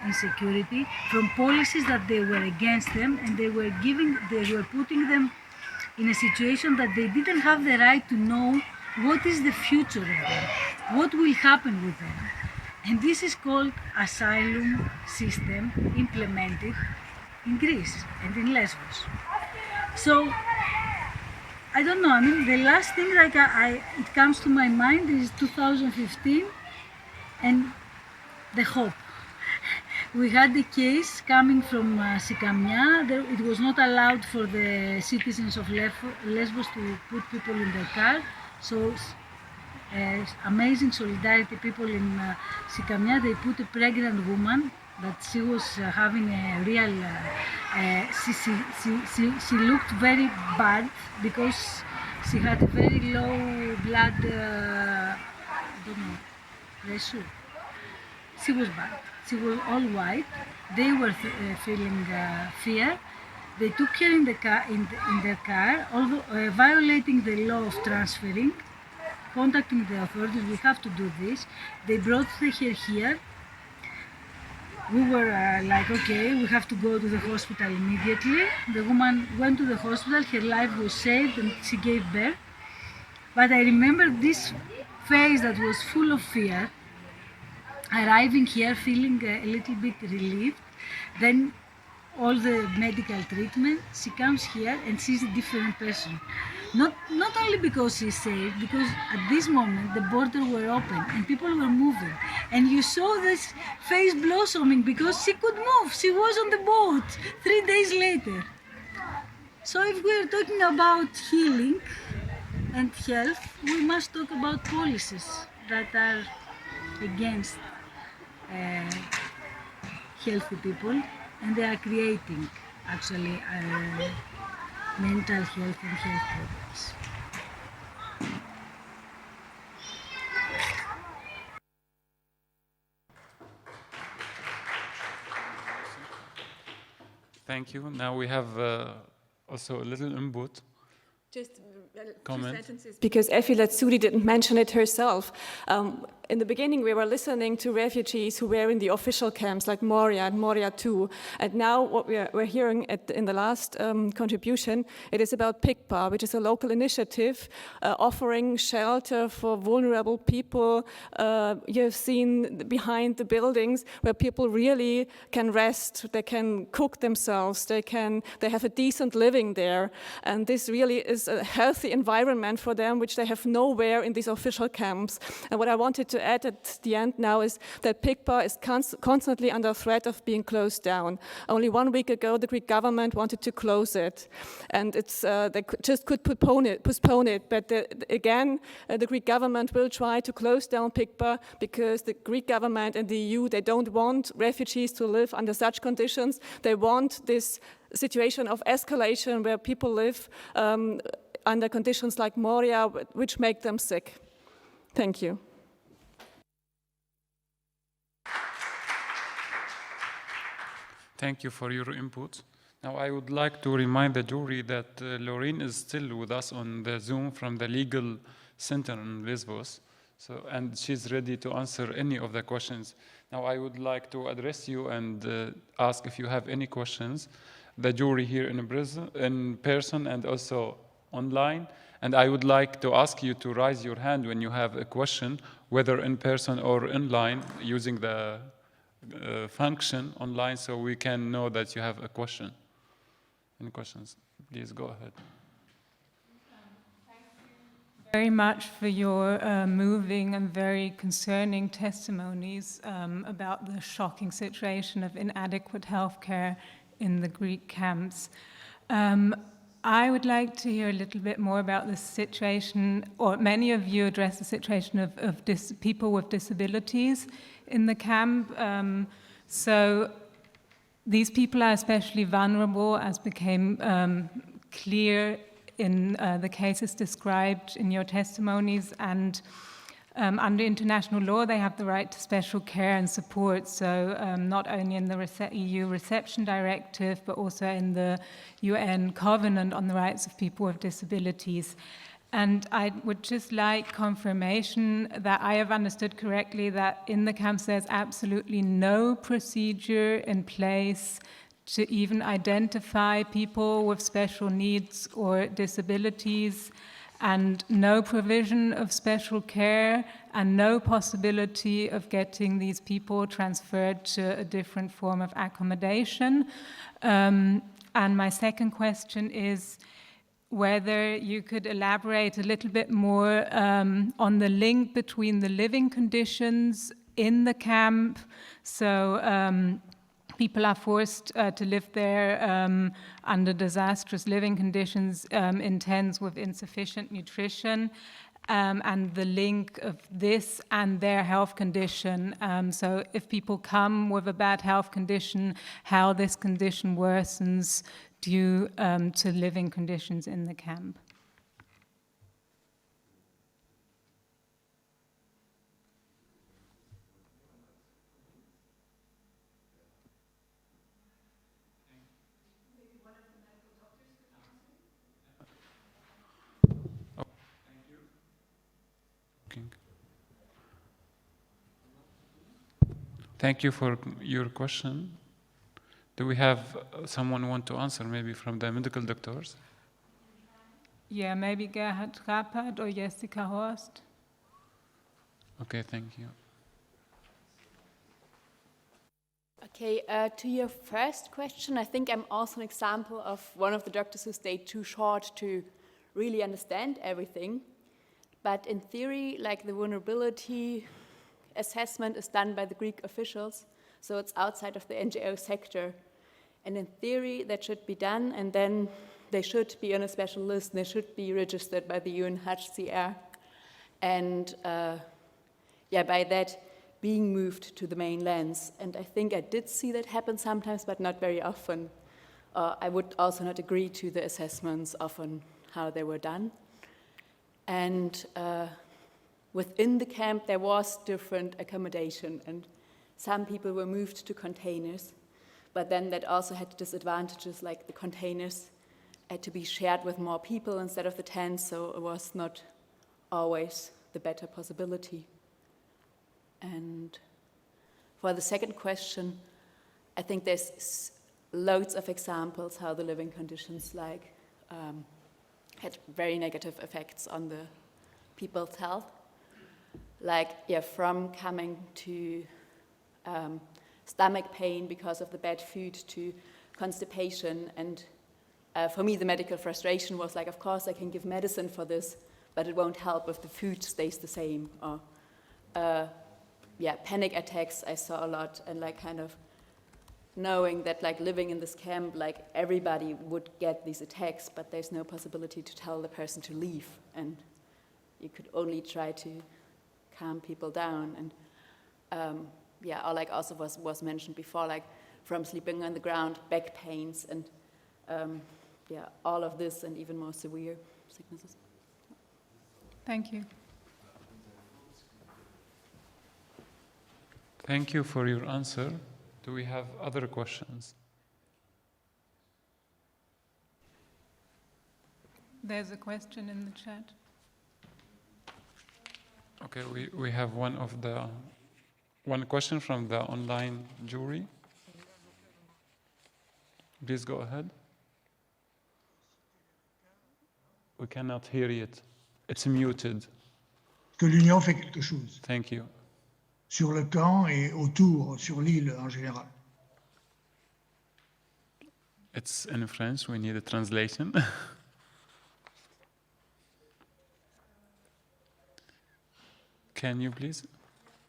insecurity, from policies that they were against them, and they were putting them in a situation that they didn't have the right to know what is the future of them, what will happen with them. And this is called asylum system implemented in Greece and in Lesvos. So, I don't know, I mean, the last thing like it comes to my mind is 2015 and the hope. We had the case coming from Sikamia. It was not allowed for the citizens of Lesvos to put people in their car. So amazing solidarity people in Sikamia, they put a pregnant woman that she was having a real, she looked very bad because she had a very low blood, I don't know, pressure. She was bad. She was all white. They were feeling fear. They took her in the car, in their car, although violating the law of transferring, contacting the authorities. We have to do this. They brought her here. We were like, okay, we have to go to the hospital immediately. The woman went to the hospital. Her life was saved, and she gave birth. But I remember this face that was full of fear. Arriving here, feeling a little bit relieved, then all the medical treatment, she comes here and she's a different person. Not only because she's safe, because at this moment the borders were open and people were moving, and you saw this face blossoming because she could move. She was on the boat 3 days later. So if we're talking about healing and health, we must talk about policies that are against healthy people, and they are creating actually mental health and health problems. Thank you. Now we have also a little input. Just comment. 2 sentences, because Effie Latsudi didn't mention it herself. In the beginning, we were listening to refugees who were in the official camps like Moria and Moria 2. And now what we're hearing in the last contribution, it is about Pikpa, which is a local initiative offering shelter for vulnerable people. You have seen behind the buildings where people really can rest, they can cook themselves, they have a decent living there. And this really is a healthy environment for them, which they have nowhere in these official camps. And what I wanted to add at the end now is that Pikpa is constantly under threat of being closed down. Only 1 week ago, the Greek government wanted to close it, and they just could postpone it. But again, the Greek government will try to close down Pikpa because the Greek government and the EU, they don't want refugees to live under such conditions. They want this situation of escalation where people live under conditions like Moria, which make them sick. Thank you. Thank you for your input. Now I would like to remind the jury that Laureen is still with us on the Zoom from the legal center in Lesvos. And she's ready to answer any of the questions. Now I would like to address you and ask if you have any questions. The jury here in person and also online. And I would like to ask you to raise your hand when you have a question, whether in person or online, using the function online, so we can know that you have a question. Any questions? Please go ahead. Thank you very much for your moving and very concerning testimonies about the shocking situation of inadequate healthcare in the Greek camps. I would like to hear a little bit more about the situation, or many of you address the situation of people with disabilities in the camp. So these people are especially vulnerable, as became clear in the cases described in your testimonies, and under international law, they have the right to special care and support. So not only in the EU Reception Directive, but also in the UN Covenant on the Rights of People with Disabilities. And I would just like confirmation that I have understood correctly that in the camps there's absolutely no procedure in place to even identify people with special needs or disabilities, and no provision of special care, and no possibility of getting these people transferred to a different form of accommodation. And my second question is whether you could elaborate a little bit more on the link between the living conditions in the camp. So people are forced to live there under disastrous living conditions in tents with insufficient nutrition, and the link of this and their health condition. So if people come with a bad health condition, how this condition worsens due to living conditions in the camp. Thank you for your question. Do we have someone want to answer, maybe from the medical doctors? Yeah, maybe Gerhard Trabert or Jessica Horst. Okay, thank you. Okay, to your first question, I think I'm also an example of one of the doctors who stayed too short to really understand everything. But in theory, like the vulnerability assessment is done by the Greek officials, so it's outside of the NGO sector. And in theory, that should be done, and then they should be on a special list, and they should be registered by the UNHCR. And by that, being moved to the main lands. And I think I did see that happen sometimes, but not very often. I would also not agree to the assessments often how they were done. And within the camp, there was different accommodation, and some people were moved to containers, but then that also had disadvantages, like the containers had to be shared with more people instead of the tents, so it was not always the better possibility. And for the second question, I think there's loads of examples how the living conditions had very negative effects on the people's health. From coming to stomach pain because of the bad food to constipation. And for me, the medical frustration was like, of course I can give medicine for this, but it won't help if the food stays the same. Or panic attacks I saw a lot, and kind of knowing that living in this camp, everybody would get these attacks, but there's no possibility to tell the person to leave, and you could only try to calm people down. And or also was mentioned before, from sleeping on the ground, back pains, and all of this, and even more severe sicknesses. Thank you. Thank you for your answer. Do we have other questions? There's a question in the chat. Okay, we have one question from the online jury. Please go ahead. We cannot hear it. It's muted. Que l'Union fait quelque chose. Thank you. Sur le camp et autour, sur l'île en général. It's in French. We need a translation. Can you please?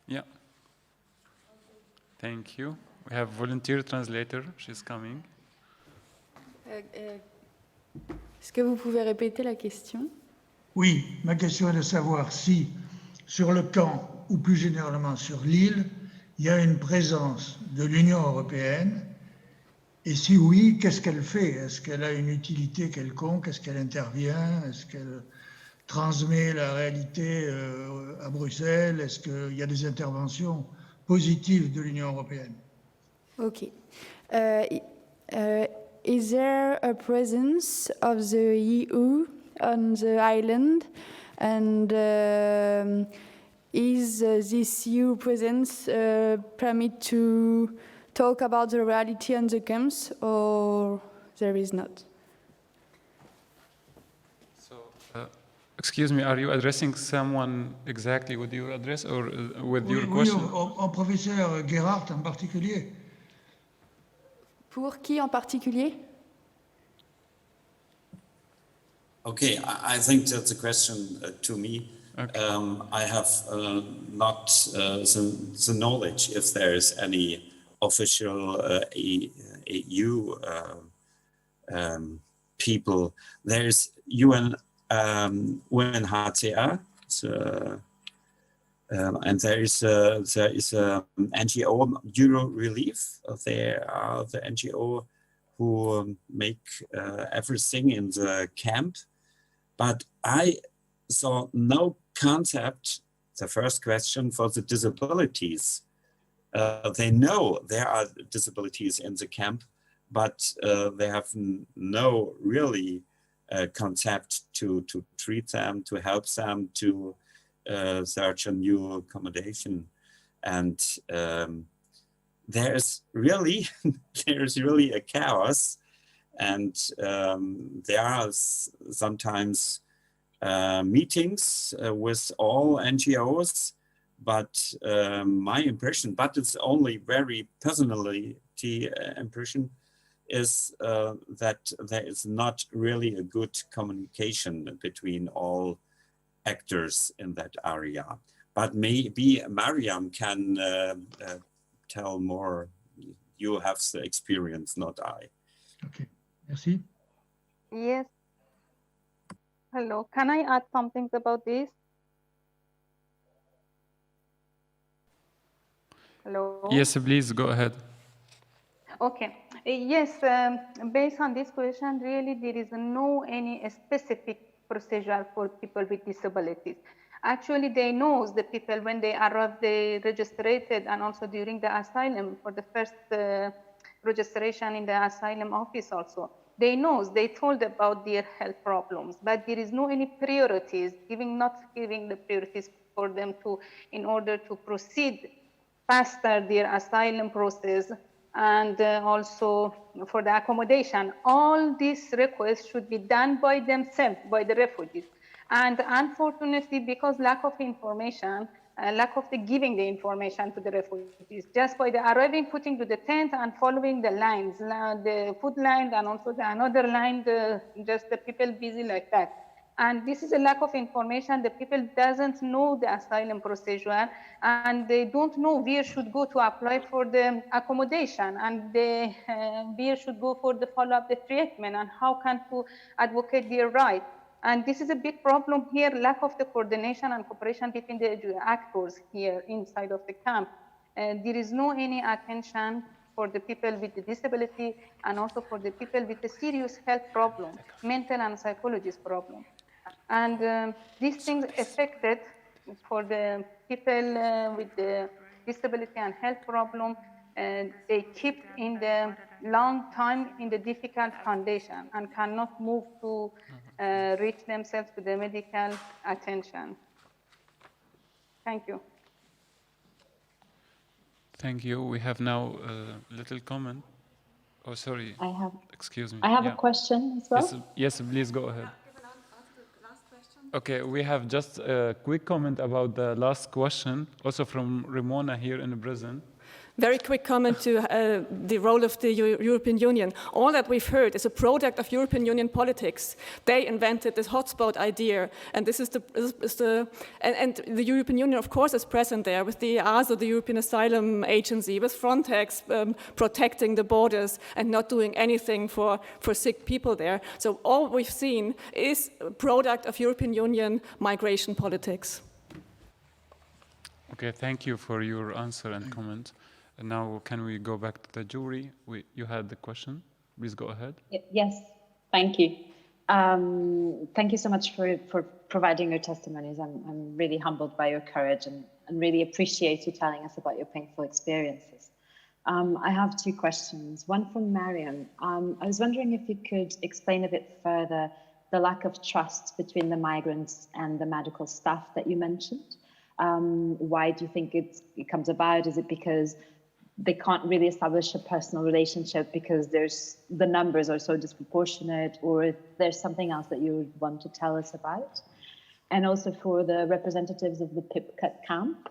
Yeah. Thank you. We have volunteer translator. She's coming. Est-ce que vous pouvez répéter la question? Oui, ma question est de savoir si, sur le camp ou plus généralement sur l'île, il y a une présence de l'Union européenne, et si oui, qu'est-ce qu'elle fait? Est-ce qu'elle a une utilité quelconque? Est-ce qu'elle intervient? Est-ce qu'elle transmet la réalité à Bruxelles? Est-ce qu'il y a des interventions positives de l'Union européenne? Okay. Is there a presence of the EU on the island? And is this EU presence permit to talk about the reality on the camps, or there is not? So, excuse me, are you addressing someone exactly with your address or with your question? Oui, au professeur Gerhard en particulier. Pour qui en particulier? Okay, I think that's a question to me. Okay. I have not the knowledge if there is any official EU people. There's UNHCR, and there is a NGO, Euro Relief. They are the NGO who make everything in the camp. But I saw no concept, the first question, for the disabilities. They know there are disabilities in the camp, but they have no really concept to treat them, to help them, to search a new accommodation. And there's really a chaos. And there are sometimes meetings with all NGOs, but my impression, but it's only very personality impression, is that there is not really a good communication between all actors in that area. But maybe Mariam can tell more. You have the experience, not I. Okay, merci. Yes. Hello, can I add something about this? Hello? Yes, please, go ahead. Okay. Yes, based on this question, really there is no any specific procedure for people with disabilities. Actually, they know the people when they arrive, they registered, and also during the asylum for the first registration in the asylum office also. They know, they told about their health problems, but there is no any priorities, not giving the priorities for them to, in order to proceed faster their asylum process, and also for the accommodation. All these requests should be done by themselves, by the refugees. And unfortunately, because lack of information, lack of giving the information to the refugees, just by the arriving, putting to the tent and following the lines, the food line and also the another line, just the people busy like that. And this is a lack of information. The people doesn't know the asylum procedure, and they don't know where should go to apply for the accommodation, and they, where should go for the follow-up the treatment, and how can to advocate their right. And this is a big problem here, lack of the coordination and cooperation between the actors here inside of the camp. There is no any attention for the people with the disability, and also for the people with the serious health problem, mental and psychologist problem. And these things affected for the people with the disability and health problem, they keep in the long time in the difficult condition and cannot move to reach themselves to the medical attention. Thank you. Thank you. We have now a little comment. Oh, sorry. Excuse me. I have a question as well. Yes, please go ahead. Okay, we have just a quick comment about the last question, also from Ramona here in prison. Very quick comment to the role of the European Union. All that we've heard is a product of European Union politics. They invented this hotspot idea, and this is and the European Union, of course, is present there with the EASO, the European Asylum Agency, with Frontex protecting the borders and not doing anything for sick people there. So all we've seen is a product of European Union migration politics. Okay, thank you for your answer and comment. And now, can we go back to the jury? You had the question. Please go ahead. Yes, thank you. Thank you so much for providing your testimonies. I'm really humbled by your courage and really appreciate you telling us about your painful experiences. I have two questions. One from Mariam. I was wondering if you could explain a bit further the lack of trust between the migrants and the medical staff that you mentioned. Why do you think it comes about? Is it because they can't really establish a personal relationship because the numbers are so disproportionate, or there's something else that you would want to tell us about? And also for the representatives of the Pikpa Camp,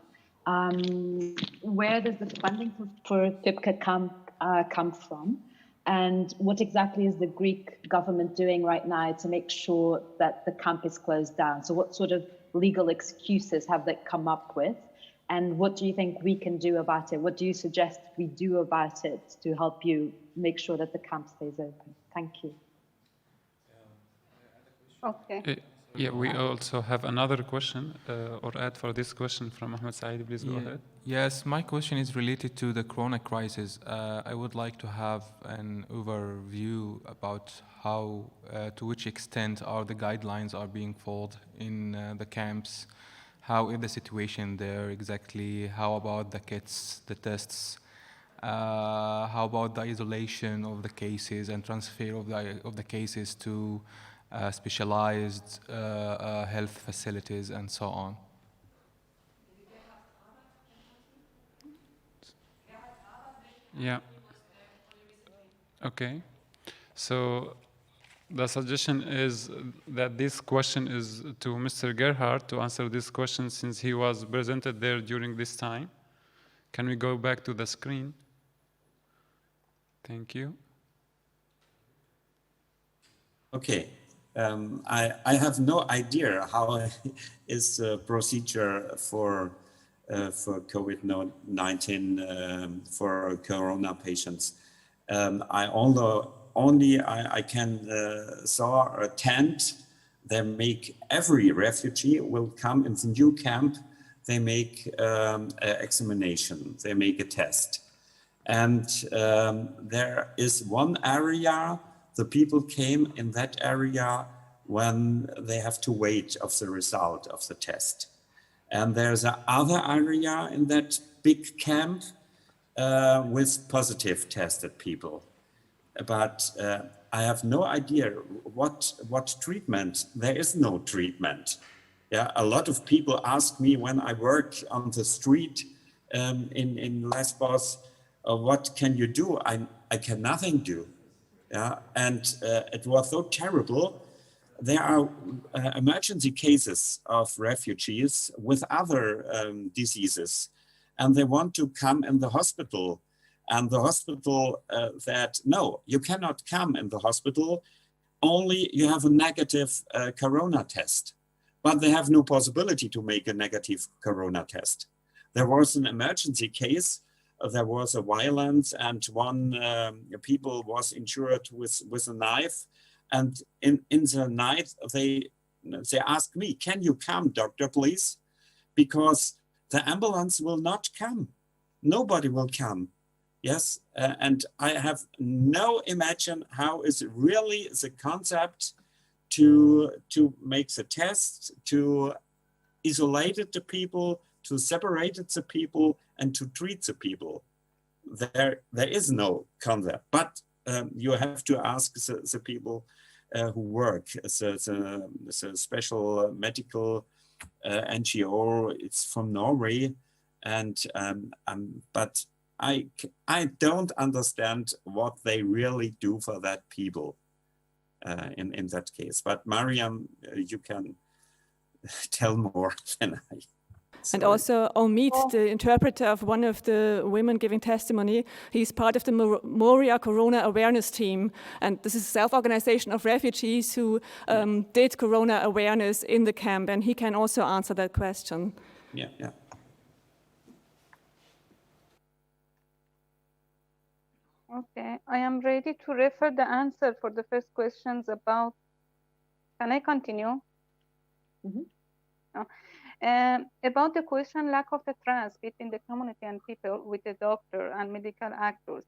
where does the funding for Pikpa Camp come from? And what exactly is the Greek government doing right now to make sure that the camp is closed down? So what sort of legal excuses have they come up with? And what do you think we can do about it? What do you suggest we do about it to help you make sure that the camp stays open? Thank you. Okay. Yeah, we also have another question or add for this question from Ahmed Saeed. Please go ahead. Yes, my question is related to the corona crisis. I would like to have an overview about how, to which extent are the guidelines are being followed in the camps. How is the situation there exactly? How about the kits, the tests? How about the isolation of the cases and transfer of the cases to specialized health facilities and so on? Yeah. Okay. So the suggestion is that this question is to Mr. Gerhard to answer this question, since he was presented there during this time. Can we go back to the screen? Thank you. Okay. I have no idea how is the procedure for COVID-19 for Corona patients. I can saw a tent. They make every refugee will come in the new camp. They make an examination. They make a test, and there is one area. The people came in that area when they have to wait of the result of the test. And there's another area in that big camp with positive tested people. But I have no idea what treatment. There is no treatment. Yeah, a lot of people ask me when I work on the street in Lesvos, what can you do? I can nothing do. Yeah, and it was so terrible. There are emergency cases of refugees with other diseases, and they want to come in the hospital. And the hospital said, no, you cannot come in the hospital, only you have a negative corona test. But they have no possibility to make a negative corona test. There was an emergency case. There was a violence, and one people was injured with a knife. And in the night, they asked me, can you come, doctor, please? Because the ambulance will not come. Nobody will come. Yes, and I have no imagine how is it really the concept to make the test, to isolate the people, to separate the people, and to treat the people. There is no concept, but you have to ask the people who work as a special medical NGO. It's from Norway, and but I don't understand what they really do for that people in that case. But Mariam, you can tell more than I. And also Armut, the interpreter of one of the women giving testimony, he's part of the Moria Corona Awareness Team. And this is a self-organization of refugees who did Corona awareness in the camp. And he can also answer that question. Yeah, yeah. Okay, I am ready to refer the answer for the first questions about, can I continue? Mm-hmm. No. About the question lack of the trust between the community and people with the doctor and medical actors.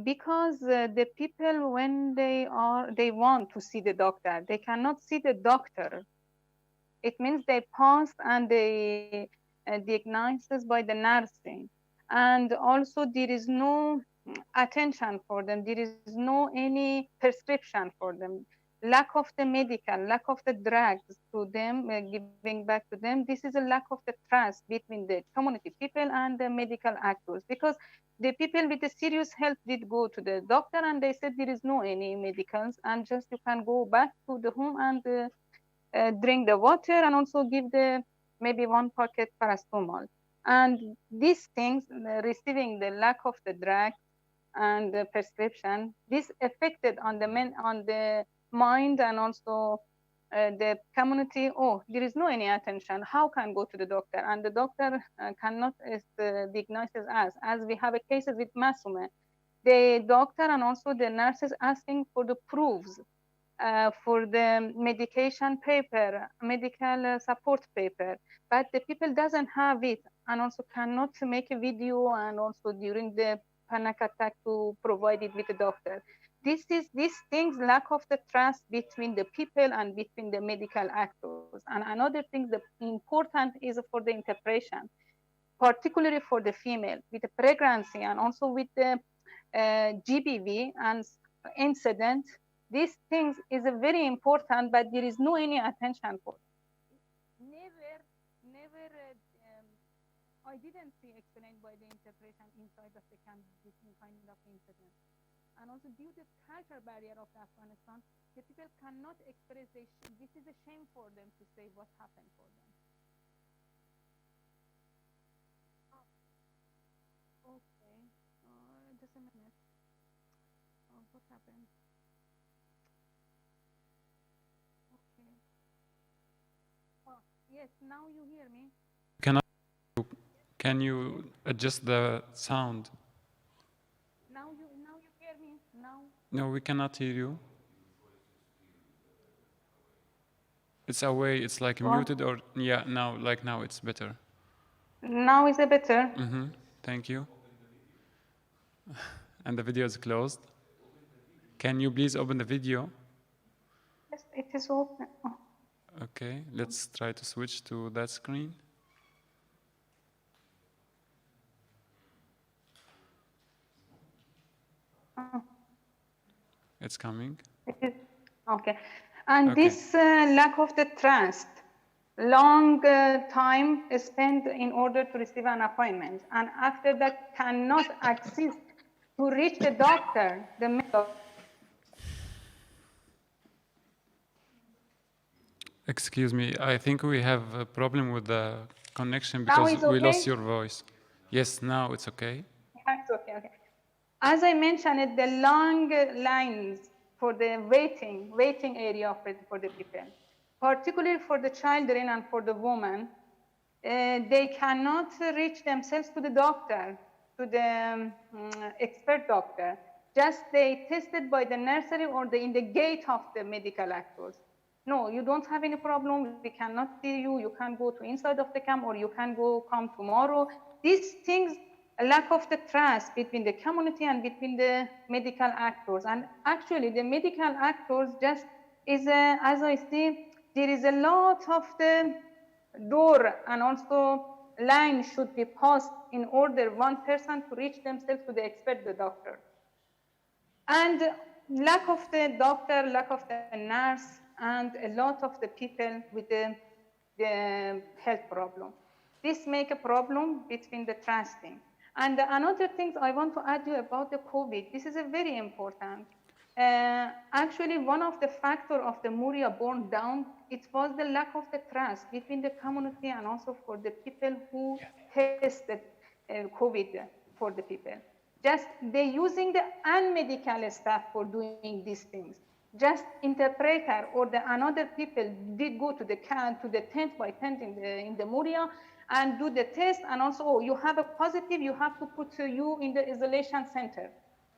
Because the people, when they want to see the doctor, they cannot see the doctor. It means they pass and they diagnosis by the nursing. And also there is no attention for them. There is no any prescription for them. Lack of the medical, lack of the drugs to them, giving back to them. This is a lack of the trust between the community people and the medical actors, because the people with the serious health did go to the doctor and they said there is no any medicals and just you can go back to the home and drink the water and also give the maybe one pocket paracetamol. And these things, receiving the lack of the drug and the prescription, this affected on the mind and also the community. Oh, there is no any attention. How can go to the doctor? And the doctor cannot diagnose us, as we have a cases with Masume. The doctor and also the nurses asking for the proofs for the medication paper, medical support paper, but the people doesn't have it and also cannot make a video and also during the panic attack to provide it with the doctor. These things, lack of the trust between the people and between the medical actors. And another thing that important is for the interpretation, particularly for the female with the pregnancy and also with the GBV and incident. These things is very important, but there is no any attention for it. Never, I didn't see explained by the interpretation inside of the camp this kind of incident. And also due to the cultural barrier of Afghanistan, the people cannot express this is a shame for them to say what happened for them. Okay, just a minute. What happened? Yes, now you hear me. Can you adjust the sound? Now you hear me. Now. No, we cannot hear you. It's away. It's like What? muted or yeah. Now it's better. Now is it better? Mm-hmm. Thank you. And the video is closed. Can you please open the video? Yes, it is open. Oh. Okay, let's try to switch to that screen. It's coming. Okay. And Okay. this lack of the trust, long time spent in order to receive an appointment, and after that cannot access to reach the doctor, the medical. Excuse me, I think we have a problem with the connection Now because it's we okay? lost your voice. Yes, now it's okay. That's okay. As I mentioned, the long lines for the waiting area for the people, particularly for the children and for the women, they cannot reach themselves to the doctor, to the expert doctor. Just they tested by the nursery or in the gate of the medical actors. No, you don't have any problem. We cannot see you. You can go to inside of the camp, or you can come tomorrow. These things, a lack of the trust between the community and between the medical actors. And actually, the medical actors just is, as I see, there is a lot of the door and also line should be passed in order one person to reach themselves to the expert, the doctor. And lack of the doctor, lack of the nurse, and a lot of the people with the health problem. This make a problem between the trusting. And another thing I want to add you about the COVID, this is a very important. Actually, one of the factors of the Moria burn down, it was the lack of the trust between the community and also for the people who tested COVID for the people. Just they using the unmedical staff for doing these things. Just interpreter or another people did go to the camp, to the tent by tent in the Moria and do the test, and also you have a positive, you have to put you in the isolation center.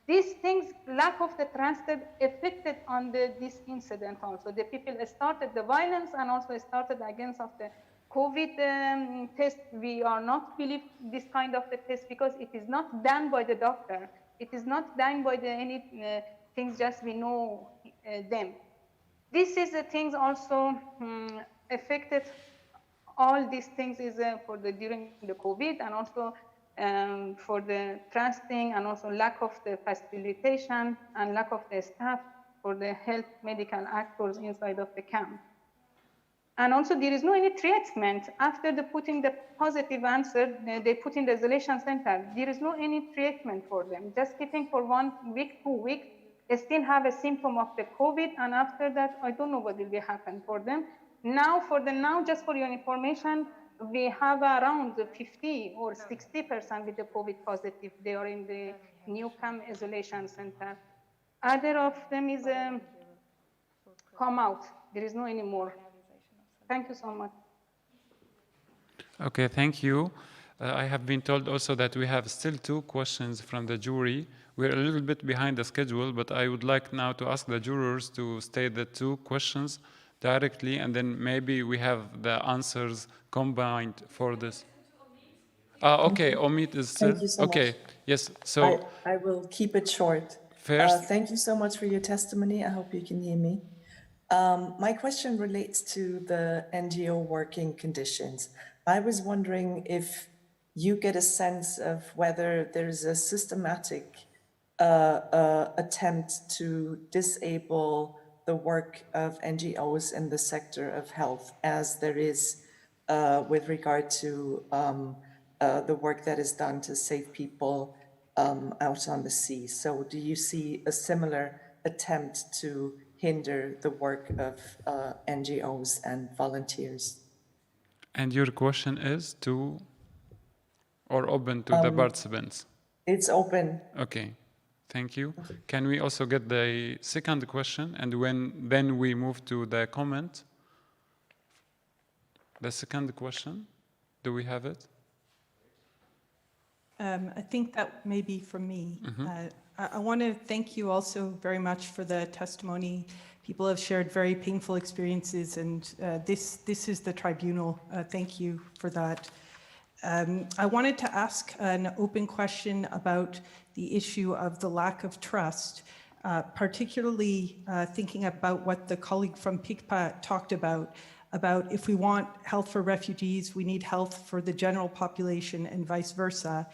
These things, lack of the trust, affected on this incident also. The people started the violence and also started against of the COVID test. We are not believe this kind of the test because it is not done by the doctor. It is not done by any things, just we know them. This is the things also affected. All these things is during the COVID and also for the trusting and also lack of the facilitation and lack of the staff for the health medical actors inside of the camp. And also there is no any treatment after putting the positive answer, they put in the isolation center. There is no any treatment for them. Just keeping for 1 week, 2 weeks, they still have a symptom of the COVID, and after that, I don't know what will happen for them. Now, just for your information, we have around 50 or 60% with the COVID positive. They are in the new camp isolation center. Other of them is come out. There is no anymore. Thank you so much. Okay, thank you. I have been told also that we have still 2 questions from the jury. We're a little bit behind the schedule, but I would like now to ask the jurors to state the 2 questions directly, and then maybe we have the answers combined for this. Okay, Omid is still. Thank you so okay, much. Yes, so. I will keep it short. First. Thank you so much for your testimony. I hope you can hear me. My question relates to the NGO working conditions. I was wondering if you get a sense of whether there's a systematic attempt to disable the work of NGOs in the sector of health, as there is with regard to the work that is done to save people out on the sea. So do you see a similar attempt to hinder the work of NGOs and volunteers? And your question is to, or open to the participants? It's open. Okay, thank you. Can we also get the second question, and then we move to the comment? The second question, do we have it? I think that may be from me. I want to thank you also very much for the testimony. People have shared very painful experiences, and this is the tribunal. Thank you for that. I wanted to ask an open question about the issue of the lack of trust, particularly thinking about what the colleague from Pikpa talked about if we want health for refugees, we need health for the general population and vice versa,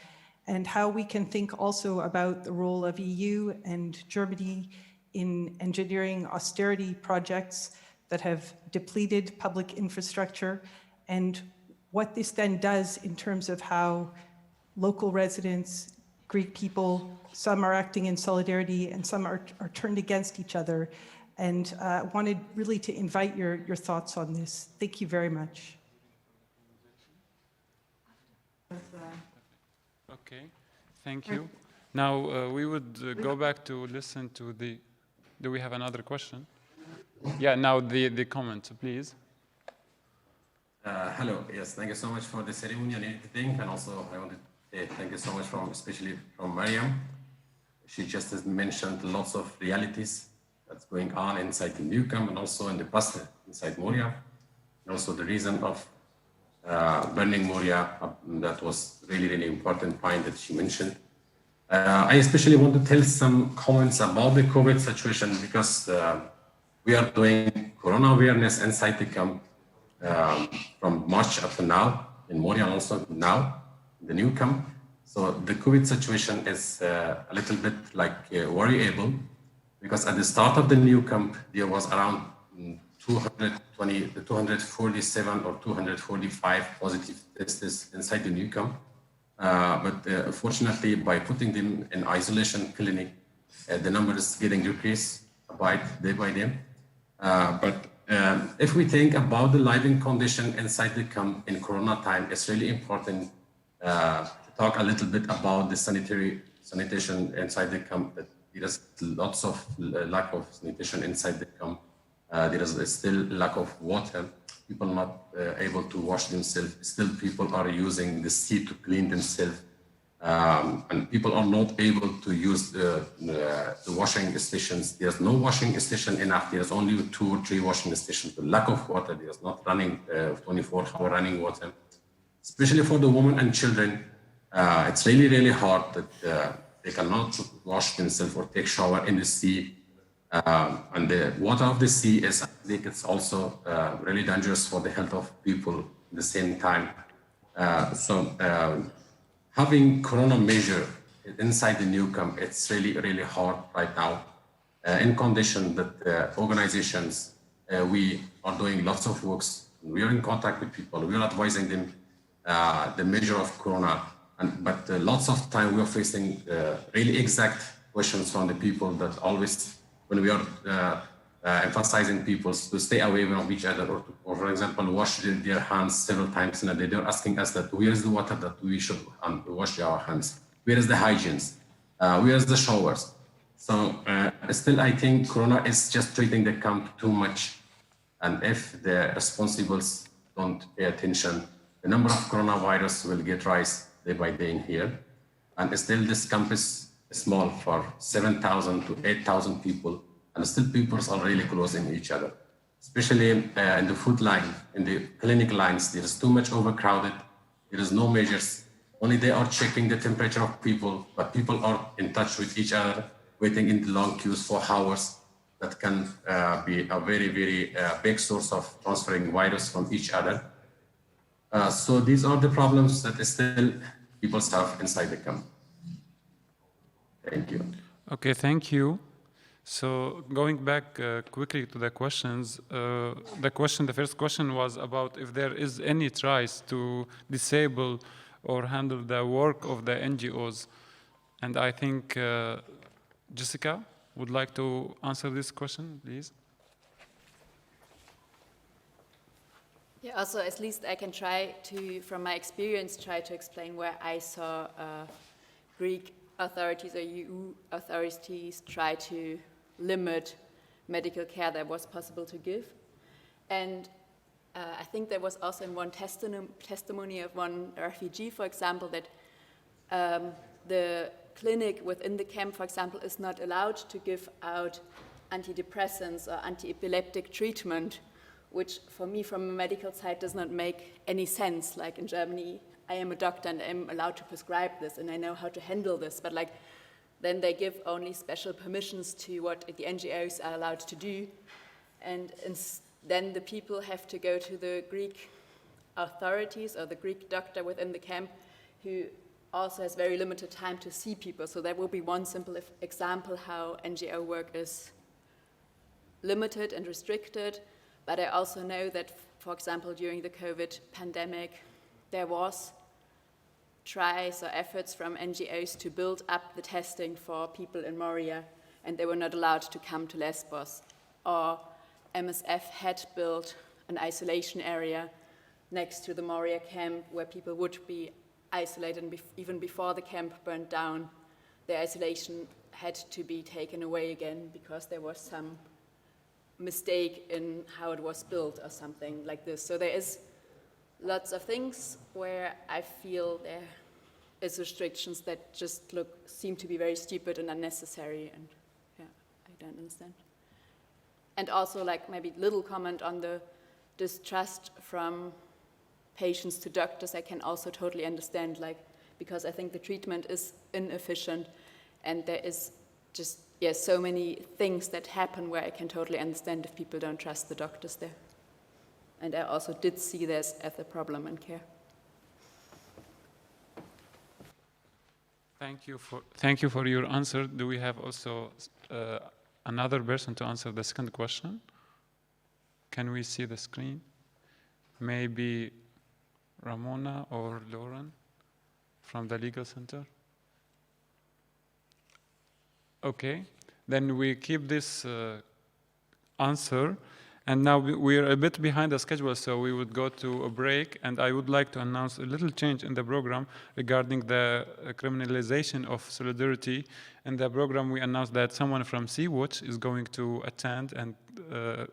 and how we can think also about the role of EU and Germany in engineering austerity projects that have depleted public infrastructure, and what this then does in terms of how local residents, Greek people, some are acting in solidarity and some are turned against each other. And wanted really to invite your thoughts on this. Thank you very much. Okay, thank you. Now we would go back to listen to the, do we have another question? Yeah, now the comment, please. Hello, yes, thank you so much for the ceremony and everything. And also I wanted to say thank you so much especially from Mariam. She just mentioned lots of realities that's going on inside the new camp and also in the past inside Moria. And also the reason of burning Moria, that was really, really important point that she mentioned. I especially want to tell some comments about the COVID situation because we are doing corona awareness inside the camp from March up to now, in Moria and also now, the new camp. So the COVID situation is a little bit like worryable. Because at the start of the new camp, there was around 247 or 245 positive tests inside the new camp. But fortunately, by putting them in isolation clinic, the number is getting decreased day by day. But if we think about the living condition inside the camp in Corona time, it's really important to talk a little bit about the sanitation inside the camp. There is lots of lack of sanitation inside the camp. There is still lack of water. People not able to wash themselves. Still people are using the sea to clean themselves. And people are not able to use the washing stations. There's no washing station enough. There's only 2 or 3 washing stations. The lack of water, there's not running 24-hour running water. Especially for the women and children, it's really, really hard that they cannot wash themselves or take shower in the sea. And the water of the sea is, I think it's also really dangerous for the health of people at the same time. So having corona measure inside the new camp, it's really, really hard right now. In condition that organizations, we are doing lots of works. We are in contact with people. We are advising them the measure of corona. But lots of time we are facing really exact questions from the people that always, when we are emphasizing people to stay away from each other or for example, wash their hands several times in a day, they're asking us that where is the water that we should wash our hands? Where is the hygiene? Where is the showers? So still I think Corona is just treating the camp too much. And if the responsibles don't pay attention, the number of coronavirus will get rise day by day in here. And still this camp is small for 7,000 to 8,000 people. And still people are really close in each other. Especially in the food line, in the clinic lines, there is too much overcrowded. There is no measures. Only they are checking the temperature of people, but people are in touch with each other, waiting in the long queues for hours. That can be a very, very big source of transferring virus from each other. So these are the problems that still people have inside the camp. Thank you. Okay, thank you. So going back quickly to the questions, the first question was about if there is any tries to disable or handle the work of the NGOs. And I think Jessica would like to answer this question, please. Yeah, also at least I can try to, from my experience, try to explain where I saw Greek authorities or EU authorities try to limit medical care that was possible to give. And I think there was also in one testimony of one refugee, for example, that the clinic within the camp, for example, is not allowed to give out antidepressants or anti-epileptic treatment, which for me from a medical side does not make any sense. Like in Germany, I am a doctor and I'm allowed to prescribe this and I know how to handle this, but like then they give only special permissions to what the NGOs are allowed to do. And then the people have to go to the Greek authorities or the Greek doctor within the camp who also has very limited time to see people. So that will be one simple example how NGO work is limited and restricted. But I also know that, for example, during the COVID pandemic, there was tries or efforts from NGOs to build up the testing for people in Moria, and they were not allowed to come to Lesvos. Or MSF had built an isolation area next to the Moria Camp where people would be isolated, and even before the camp burned down, the isolation had to be taken away again because there was some mistake in how it was built or something like this. So there is lots of things where I feel there is restrictions that just seem to be very stupid and unnecessary, and yeah, I don't understand. And also like maybe little comment on the distrust from patients to doctors, I can also totally understand, like, because I think the treatment is inefficient and there is just, so many things that happen where I can totally understand if people don't trust the doctors there. And I also did see this as a problem in care. Thank you for your answer. Do we have also another person to answer the second question? Can we see the screen? Maybe Ramona or Lauren from the legal center? Okay, then we keep this answer. And now we're a bit behind the schedule, so we would go to a break. And I would like to announce a little change in the program regarding the criminalization of solidarity. In the program, we announced that someone from Sea-Watch is going to attend and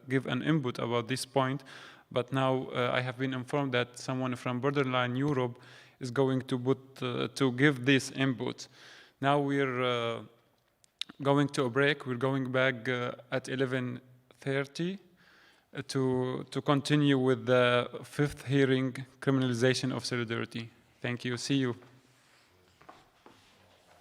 give an input about this point. But now I have been informed that someone from Borderline Europe is going to give this input. Now we're going to a break. We're going back at 11:30. To continue with the fifth hearing, criminalization of solidarity. Thank you. See you.